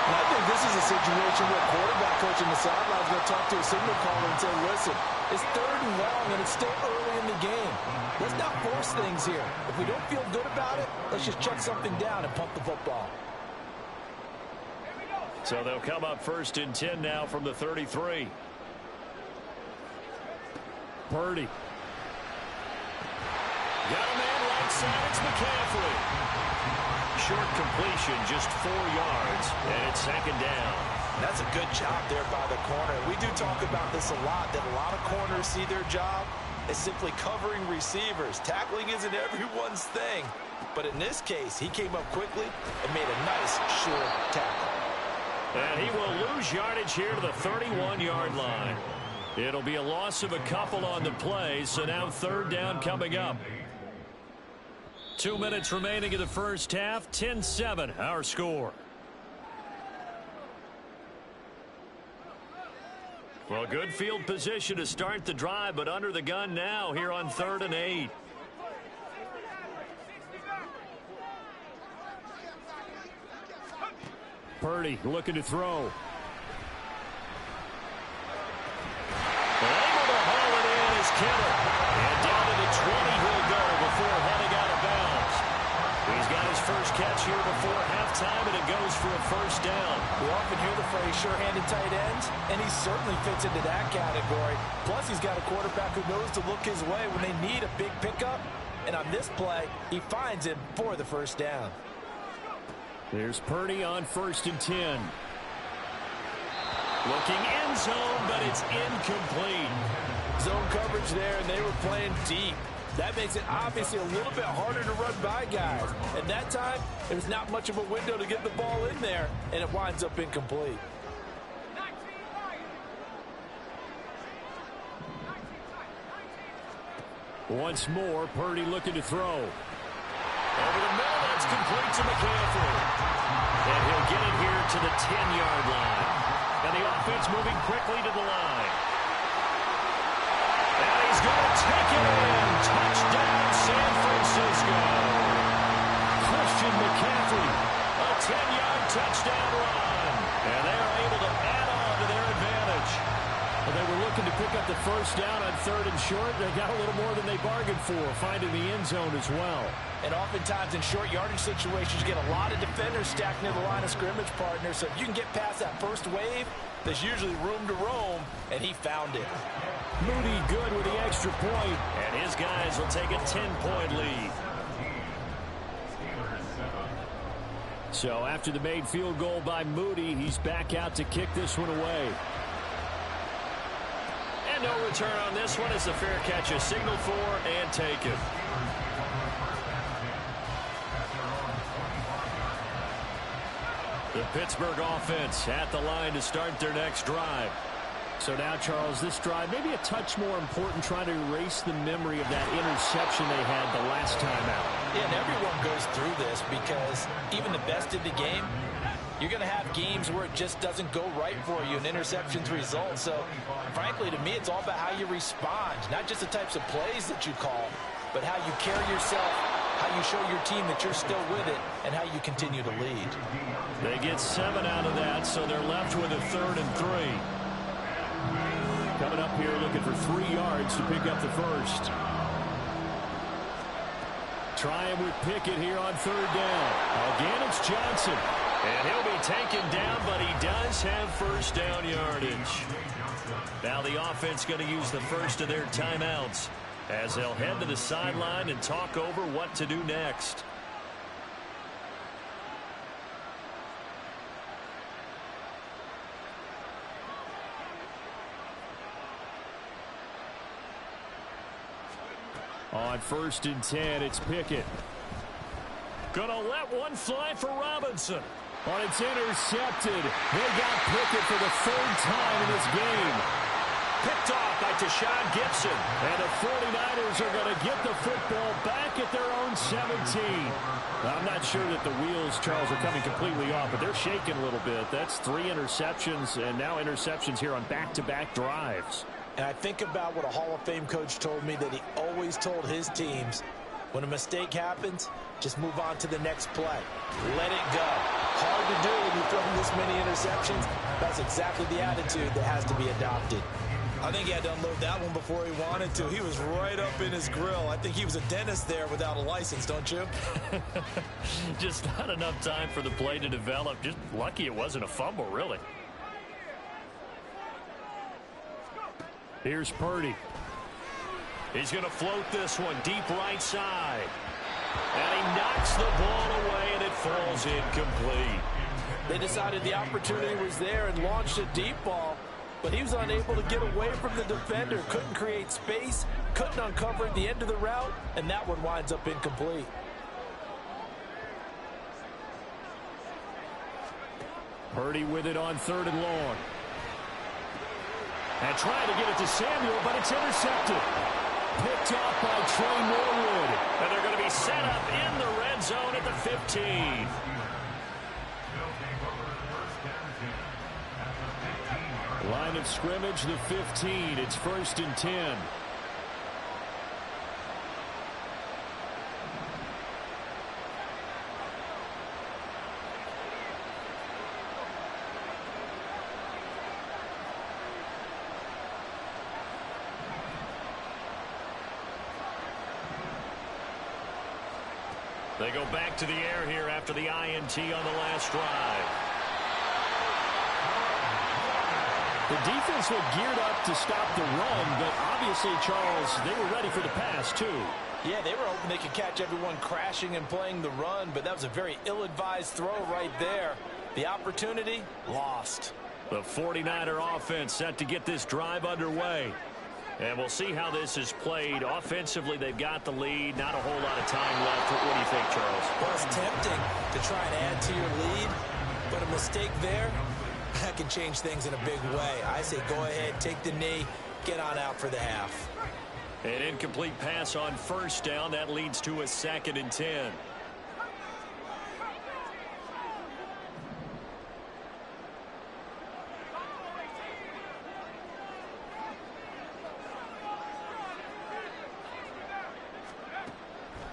And I think this is a situation where quarterback coach in the sideline is going to talk to a signal caller and say, listen, it's 3rd and long, and it's still early in the game. Let's not force things here. If we don't feel good about it, let's just check something down and pump the football. So they'll come up 1st and 10 now from the 33. Purdy. Got a man right side. It's McCaffrey. Short completion, just 4 yards, and it's 2nd down. That's a good job there by the corner. We do talk about this a lot, that a lot of corners see their job as simply covering receivers. Tackling isn't everyone's thing. But in this case, he came up quickly and made a nice, short tackle. And he will lose yardage here to the 31-yard line. It'll be a loss of a couple on the play, so now third down coming up. 2 minutes remaining in the first half, 10-7 our score. Well, good field position to start the drive, but under the gun now here on 3rd and 8. Purdy looking to throw. Able to haul it in is Kittle. And down to the 20 he'll go before heading out of bounds. He's got his first catch here before halftime, and it goes for a first down. We often hear the phrase sure-handed tight ends, and he certainly fits into that category. Plus, he's got a quarterback who knows to look his way when they need a big pickup. And on this play, he finds him for the first down. There's Purdy on 1st and 10. Looking end zone, but it's incomplete. Zone coverage there, and they were playing deep. That makes it obviously a little bit harder to run by guys. And that time, there was not much of a window to get the ball in there, and it winds up incomplete. Once more, Purdy looking to throw. Over the middle, that's complete to McCaffrey. And he'll get it here to the 10-yard line. And the offense moving quickly to the line. And he's going to take it in. Touchdown, San Francisco. Christian McCaffrey, a 10-yard touchdown run. And they are able to add on to their advantage. Well, they were looking to pick up the first down on 3rd and short. They got a little more than they bargained for, finding the end zone as well. And oftentimes in short yardage situations, you get a lot of defenders stacked near the line of scrimmage partners. So if you can get past that first wave, there's usually room to roam, and he found it. Moody good with the extra point, and his guys will take a 10-point lead. So after the made field goal by Moody, he's back out to kick this one away. And no return on this one as the fair catch is signaled for and taken. The Pittsburgh offense at the line to start their next drive. So now, Charles, this drive maybe a touch more important, trying to erase the memory of that interception they had the last time out. Yeah, and everyone goes through this because even the best in the game, you're going to have games where it just doesn't go right for you, and interceptions result. So, frankly, to me, it's all about how you respond, not just the types of plays that you call, but how you carry yourself, how you show your team that you're still with it, and how you continue to lead. They get 7 out of that, so they're left with a 3rd and 3. Coming up here looking for 3 yards to pick up the first. Trying with Pickett here on 3rd down. Again, it's Johnson. And he'll be taken down, but he does have first down yardage. Now the offense going to use the first of their timeouts as they'll head to the sideline and talk over what to do next. On 1st and 10, it's Pickett. Gonna let one fly for Robinson. Oh, it's intercepted. They got Pickett for the 3rd time in this game. Picked off by Tashawn Gibson. And the 49ers are going to get the football back at their own 17. I'm not sure that the wheels, Charles, are coming completely off, but they're shaking a little bit. That's 3 interceptions, and now interceptions here on back-to-back drives. And I think about what a Hall of Fame coach told me, that he always told his teams, when a mistake happens, just move on to the next play. Let it go. Hard to do when you throw this many interceptions. That's exactly the attitude that has to be adopted. I think he had to unload that one before he wanted to. He was right up in his grill. I think he was a dentist there without a license, don't you? Just not enough time for the play to develop. Just lucky it wasn't a fumble, really. Here's Purdy. He's going to float this one deep right side. And he knocks the ball away, and it falls incomplete. They decided the opportunity was there and launched a deep ball, but he was unable to get away from the defender. Couldn't create space, couldn't uncover the end of the route, and that one winds up incomplete. Purdy with it on 3rd and long. And trying to get it to Samuel, but it's intercepted. Picked off by Trey Norwood. And they're going to be set up in the red zone at the 15. Line of scrimmage, the 15. It's 1st and 10. They go back to the air here after the INT on the last drive. The defense looked geared up to stop the run, but obviously, Charles, they were ready for the pass, too. Yeah, they were hoping they could catch everyone crashing and playing the run, but that was a very ill-advised throw right there. The opportunity, lost. The 49er offense set to get this drive underway. And we'll see how this is played. Offensively, they've got the lead. Not a whole lot of time left. What do you think, Charles? Well, it's tempting to try and add to your lead, but a mistake there, that can change things in a big way. I say go ahead, take the knee, get on out for the half. An incomplete pass on 1st down. That leads to a 2nd and 10.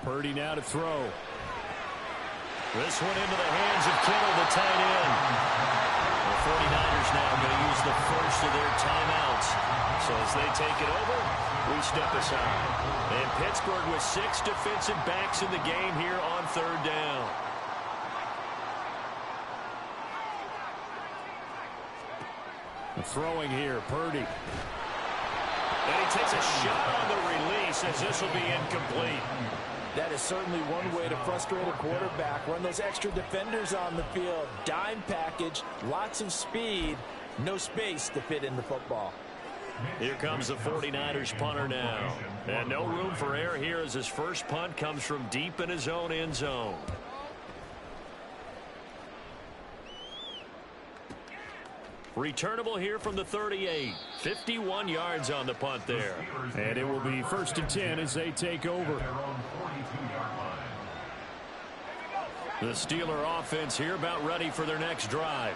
Purdy now to throw. This one into the hands of Kittle, the tight end. The 49ers now going to use the first of their timeouts. So as they take it over, we step aside. And Pittsburgh with 6 defensive backs in the game here on 3rd down. Throwing here, Purdy. And he takes a shot on the release as this will be incomplete. That is certainly one way to frustrate a quarterback. Run those extra defenders on the field. Dime package, lots of speed, no space to fit in the football. Here comes the 49ers punter now. And no room for error here as his first punt comes from deep in his own end zone. Returnable here from the 38. 51 yards on the punt there. And it will be 1st and 10 as they take over. The Steeler offense here about ready for their next drive.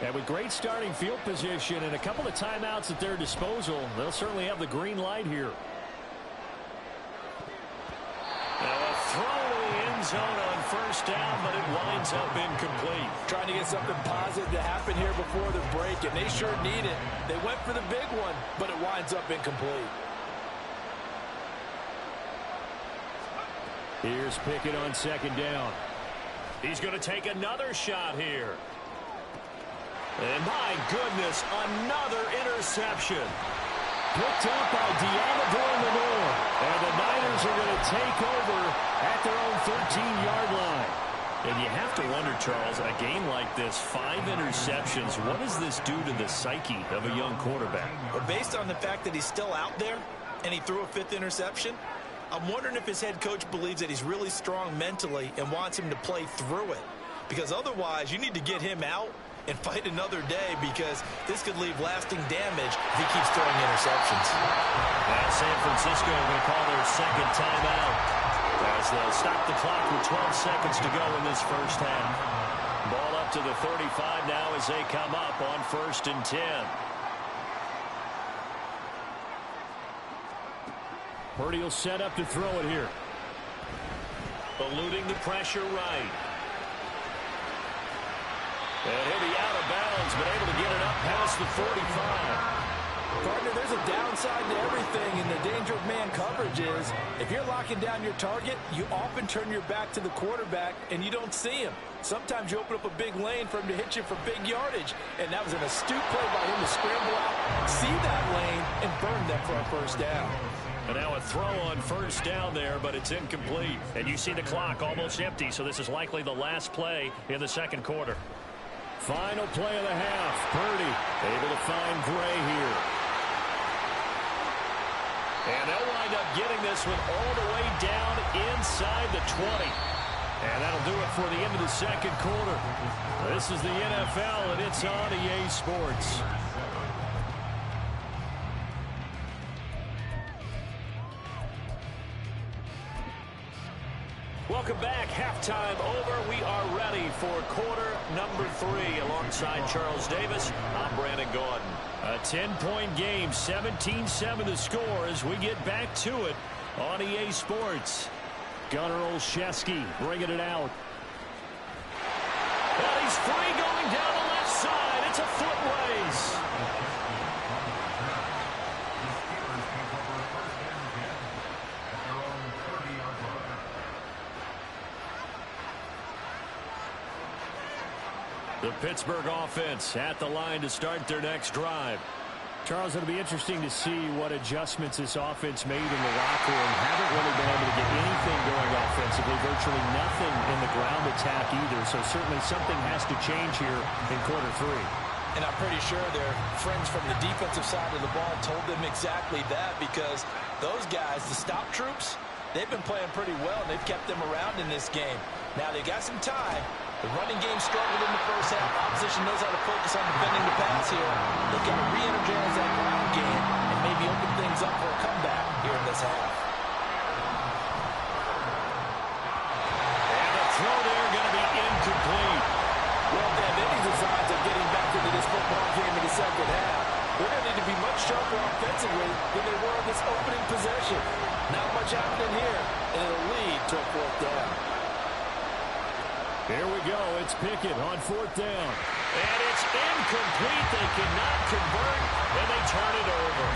And with great starting field position and a couple of timeouts at their disposal, they'll certainly have the green light here. Now a throw to the end zone on 1st down, but it winds up incomplete. Trying to get something positive to happen here before the break, and they sure need it. They went for the big one, but it winds up incomplete. Here's Pickett on 2nd down. He's going to take another shot here. And my goodness, another interception. Picked up by Deommodore Lenoir. And the Niners are going to take over at their own 13-yard line. And you have to wonder, Charles, a game like this, 5 interceptions, what does this do to the psyche of a young quarterback? Well, based on the fact that he's still out there and he threw a 5th interception, I'm wondering if his head coach believes that he's really strong mentally and wants him to play through it. Because otherwise, you need to get him out and fight another day, because this could leave lasting damage if he keeps throwing interceptions. Now San Francisco going to call their 2nd timeout as they'll stop the clock with 12 seconds to go in this first half. Ball up to the 35 now as they come up on 1st and 10. Purdy will set up to throw it here. Eluding the pressure right. And he'll be out of bounds, but able to get it up past the 45. Partner, there's a downside to everything, and the danger of man coverage is if you're locking down your target, you often turn your back to the quarterback and you don't see him. Sometimes you open up a big lane for him to hit you for big yardage, and that was an astute play by him to scramble out, see that lane, and burn them for a 1st down. And now a throw on 1st down there, but it's incomplete. And you see the clock almost empty, so this is likely the last play in the 2nd quarter. Final play of the half. Purdy able to find Gray here. And they'll wind up getting this one all the way down inside the 20. And that'll do it for the end of the second quarter. This is the NFL, and it's on EA Sports. Welcome back. Halftime over. We are ready for quarter number 3. Alongside Charles Davis, I'm Brandon Gordon. A 10-point game, 17-7 the score as we get back to it on EA Sports. Gunnar Olszewski bringing it out. And he's free going down the left side. It's a foot race. The Pittsburgh offense at the line to start their next drive. Charles, it'll be interesting to see what adjustments this offense made in the locker room. Haven't really been able to get anything going offensively, virtually nothing in the ground attack either. So certainly something has to change here in quarter 3. And I'm pretty sure their friends from the defensive side of the ball told them exactly that, because those guys, the stop troops, they've been playing pretty well, and they've kept them around in this game. Now they got some time. The running game struggled in the first half. Opposition knows how to focus on defending the pass here. They've got to re-energize that ground game and maybe open things up for a comeback here in this half. And the throw there going to be incomplete. Well, they have any designs of getting back into this football game in the second half. They're going to need to be much sharper offensively than they were in this opening possession. Not much happening here, and it'll lead to a 4th down. Here we go. It's Pickett on 4th down. And it's incomplete. They cannot convert, and they turn it over.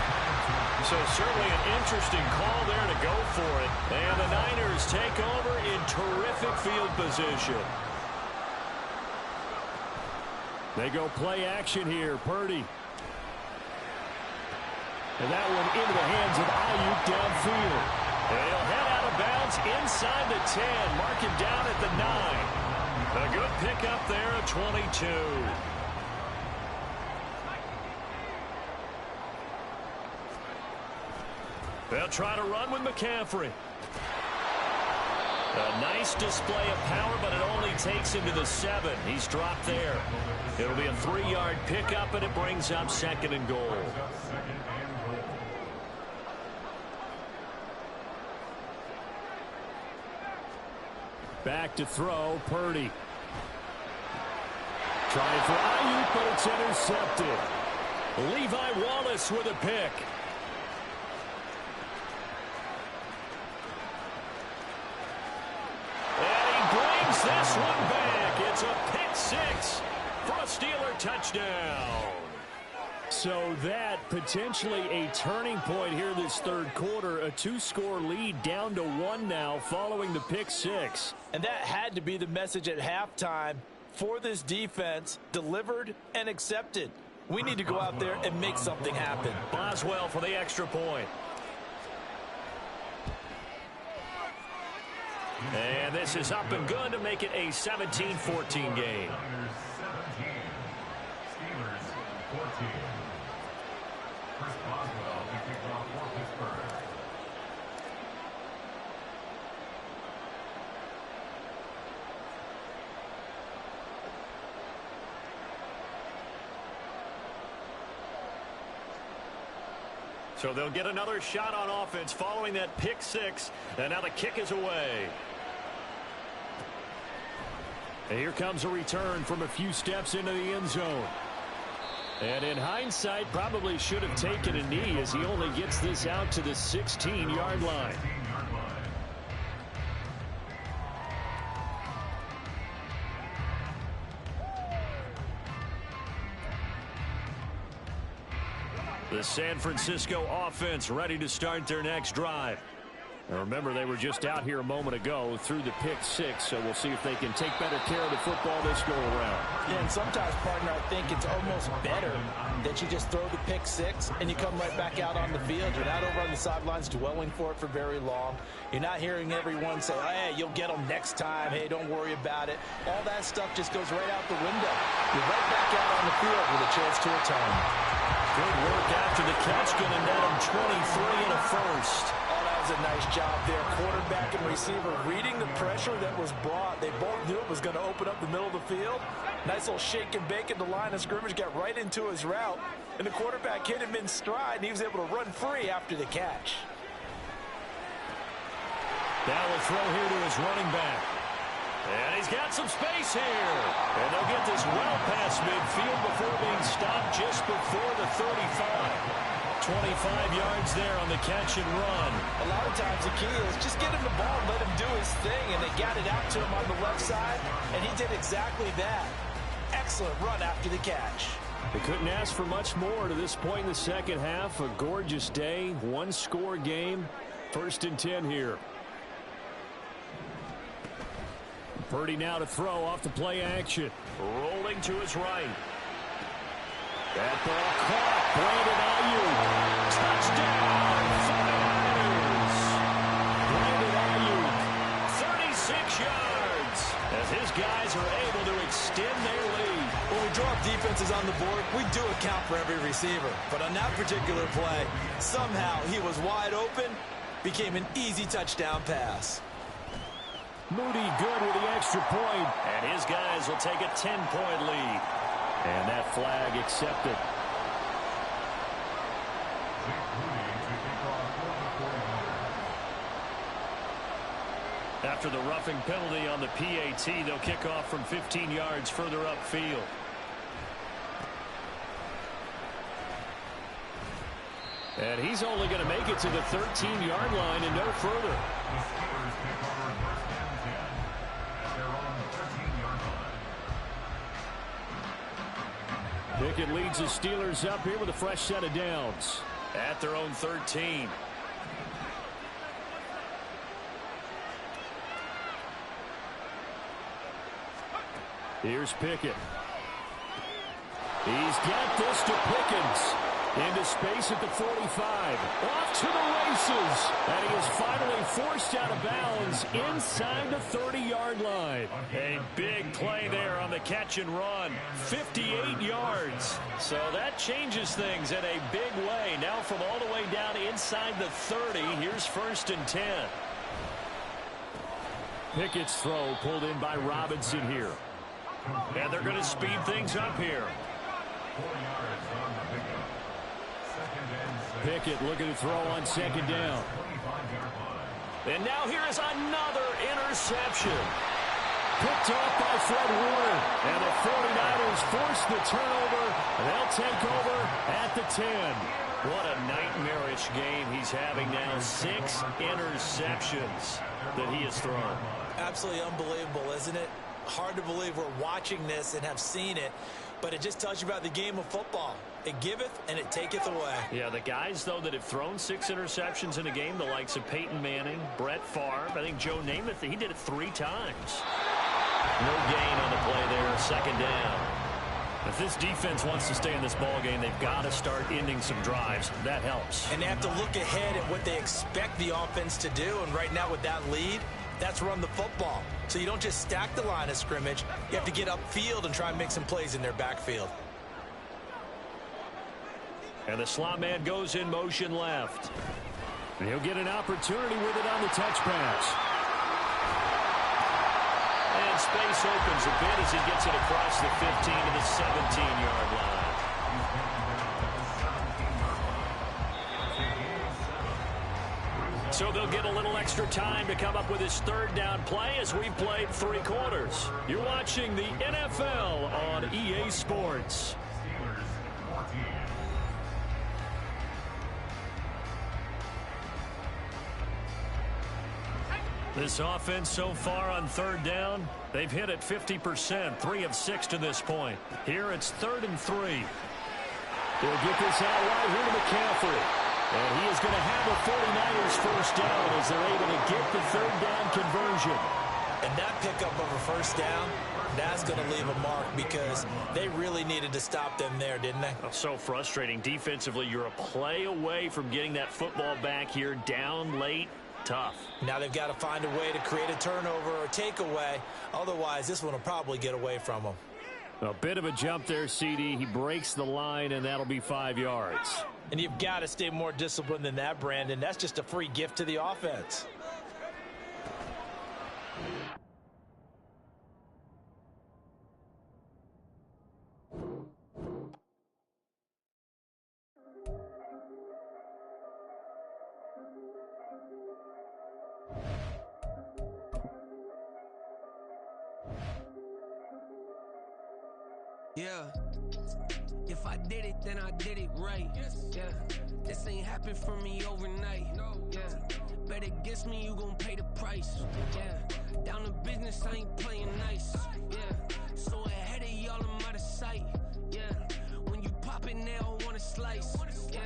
So certainly an interesting call there to go for it. And the Niners take over in terrific field position. They go play action here. Purdy. And that one into the hands of Ayuk downfield. And he'll head out of bounds inside the 10. Mark him down at the 9. A good pickup there at 22. They'll try to run with McCaffrey. A nice display of power, but it only takes him to the 7. He's dropped there. It'll be a 3-yard pickup, and it brings up 2nd and goal. Back to throw, Purdy. Trying for Ayuk, but it's intercepted. Levi Wallace with a pick. And he brings this one back. It's a pick 6 for a Steeler touchdown. So that potentially a turning point here this 3rd quarter. A 2-score lead down to 1 now following the pick 6. And that had to be the message at halftime for this defense, delivered and accepted. We need to go out there and make something happen. Boswell for the extra point. And this is up and good to make it a 17-14 game. So they'll get another shot on offense following that pick 6. And now the kick is away. And here comes a return from a few steps into the end zone. And in hindsight, probably should have taken a knee as he only gets this out to the 16-yard line. The San Francisco offense ready to start their next drive. And remember, they were just out here a moment ago through the pick 6, so we'll see if they can take better care of the football this go-around. Yeah, and sometimes, partner, I think it's almost better that you just throw the pick 6 and you come right back out on the field. You're not over on the sidelines dwelling for it for very long. You're not hearing everyone say, hey, you'll get them next time. Hey, don't worry about it. All that stuff just goes right out the window. You're right back out on the field with a chance to atone. Good work after the catch, going to net him 23 and a first. Oh, that does a nice job there. Quarterback and receiver reading the pressure that was brought. They both knew it was going to open up the middle of the field. Nice little shake and bake at the line of scrimmage, got right into his route. And the quarterback hit him in stride, and he was able to run free after the catch. Now will throw here to his running back. And he's got some space here. And they'll get this well past midfield before being stopped just before the 35. 25 yards there on the catch and run. A lot of times the key is just get him the ball and let him do his thing, and they got it out to him on the left side, and he did exactly that. Excellent run after the catch. They couldn't ask for much more to this point in the second half. A gorgeous day, one-score game. 1st and 10 here. Purdy now to throw off the play action. Rolling to his right. That ball caught. Brandon Ayuk. Touchdown. Fires. Brandon Ayuk. 36 yards. As his guys are able to extend their lead. When we draw up defenses on the board, we do account for every receiver. But on that particular play, somehow he was wide open. Became an easy touchdown pass. Moody good with the extra point. And his guys will take a 10-point lead. And that flag accepted. After the roughing penalty on the PAT, they'll kick off from 15 yards further upfield. And he's only going to make it to the 13-yard line and no further. Pickett leads the Steelers up here with a fresh set of downs at their own 13. Here's Pickett. He's got this to Pickens. Into space at the 45. Off to the races. And he is finally forced out of bounds inside the 30-yard line. A big play there on the catch and run. 58 yards. So that changes things in a big way. Now from all the way down inside the 30, here's 1st and 10. Pickett's throw pulled in by Robinson here. And they're going to speed things up here. Pickett looking to throw on 2nd down. And now here is another interception. Picked off by Fred Warner. And the 49ers force the turnover. And they'll take over at the 10. What a nightmarish game he's having now. 6 interceptions that he has thrown. Absolutely unbelievable, isn't it? Hard to believe we're watching this and have seen it. But it just tells you about the game of football. It giveth and it taketh away. Yeah, the guys, though, that have thrown 6 interceptions in a game, the likes of Peyton Manning, Brett Favre, I think Joe Namath, he did it 3 times. No gain on the play there, 2nd down. If this defense wants to stay in this ball game, they've got to start ending some drives. That helps. And they have to look ahead at what they expect the offense to do. And right now with that lead, that's run the football. So you don't just stack the line of scrimmage. You have to get upfield and try and make some plays in their backfield. And the slot man goes in motion left. And he'll get an opportunity with it on the touch pass. And space opens a bit as he gets it across the 15 to the 17-yard line. So they'll get a little extra time to come up with his 3rd down play as we've played 3 quarters. You're watching the NFL on EA Sports. This offense so far on 3rd down, they've hit it 50%, 3 of 6 to this point. Here it's 3rd and 3. They'll get this out right here to McCaffrey. And he is going to have the 49ers 1st down as they're able to get the 3rd down conversion. And that pickup of a 1st down, that's going to leave a mark because they really needed to stop them there, didn't they? Oh, so frustrating. Defensively, you're a play away from getting that football back here down late. Tough. Now they've got to find a way to create a turnover or takeaway. Otherwise, this one will probably get away from them. A bit of a jump there, CD. He breaks the line, and that'll be 5 yards. And you've got to stay more disciplined than that, Brandon. That's just a free gift to the offense. Yeah. If I did it, then I did it right. Yeah. This ain't happened for me overnight. Yeah. Bet against me, you gon' pay the price. Yeah. Down to business, I ain't playing nice. Yeah. So ahead of y'all, I'm out of sight. Yeah. When you pop it, they all wanna slice. Yeah.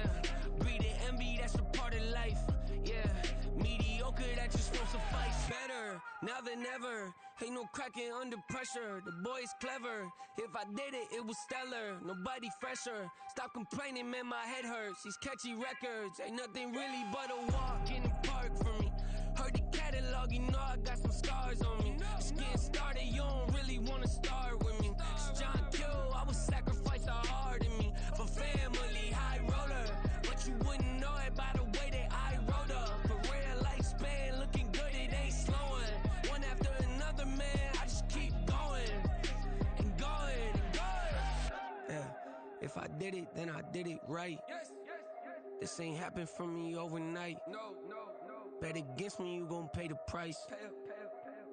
Breed and envy, that's a part of life. Yeah. Mediocre, that just won't suffice. Better now than ever. Ain't no cracking under pressure. The boy's clever. If I did it, it was stellar. Nobody fresher. Stop complaining, man, my head hurts. These catchy records ain't nothing really but a walk in the park for me. Heard the catalog, you know I got some scars on me. Just getting started, you don't really wanna start with me. It's John Kill, I would sacrifice a heart in me for family, high roller. But you wouldn't know it by the way that I wrote up. For real lifespan, looking good, it ain't slowing. One after another, man, I just keep going and going and going. Yeah, if I did it, then I did it right. This ain't happened for me overnight. No. Bet against me, you gon' pay the price.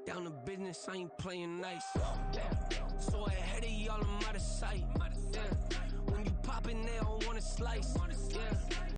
Down to business, I ain't playing nice. Yeah. So ahead of y'all, I'm out of sight. Yeah. When you poppin', they don't wanna slice. Yeah.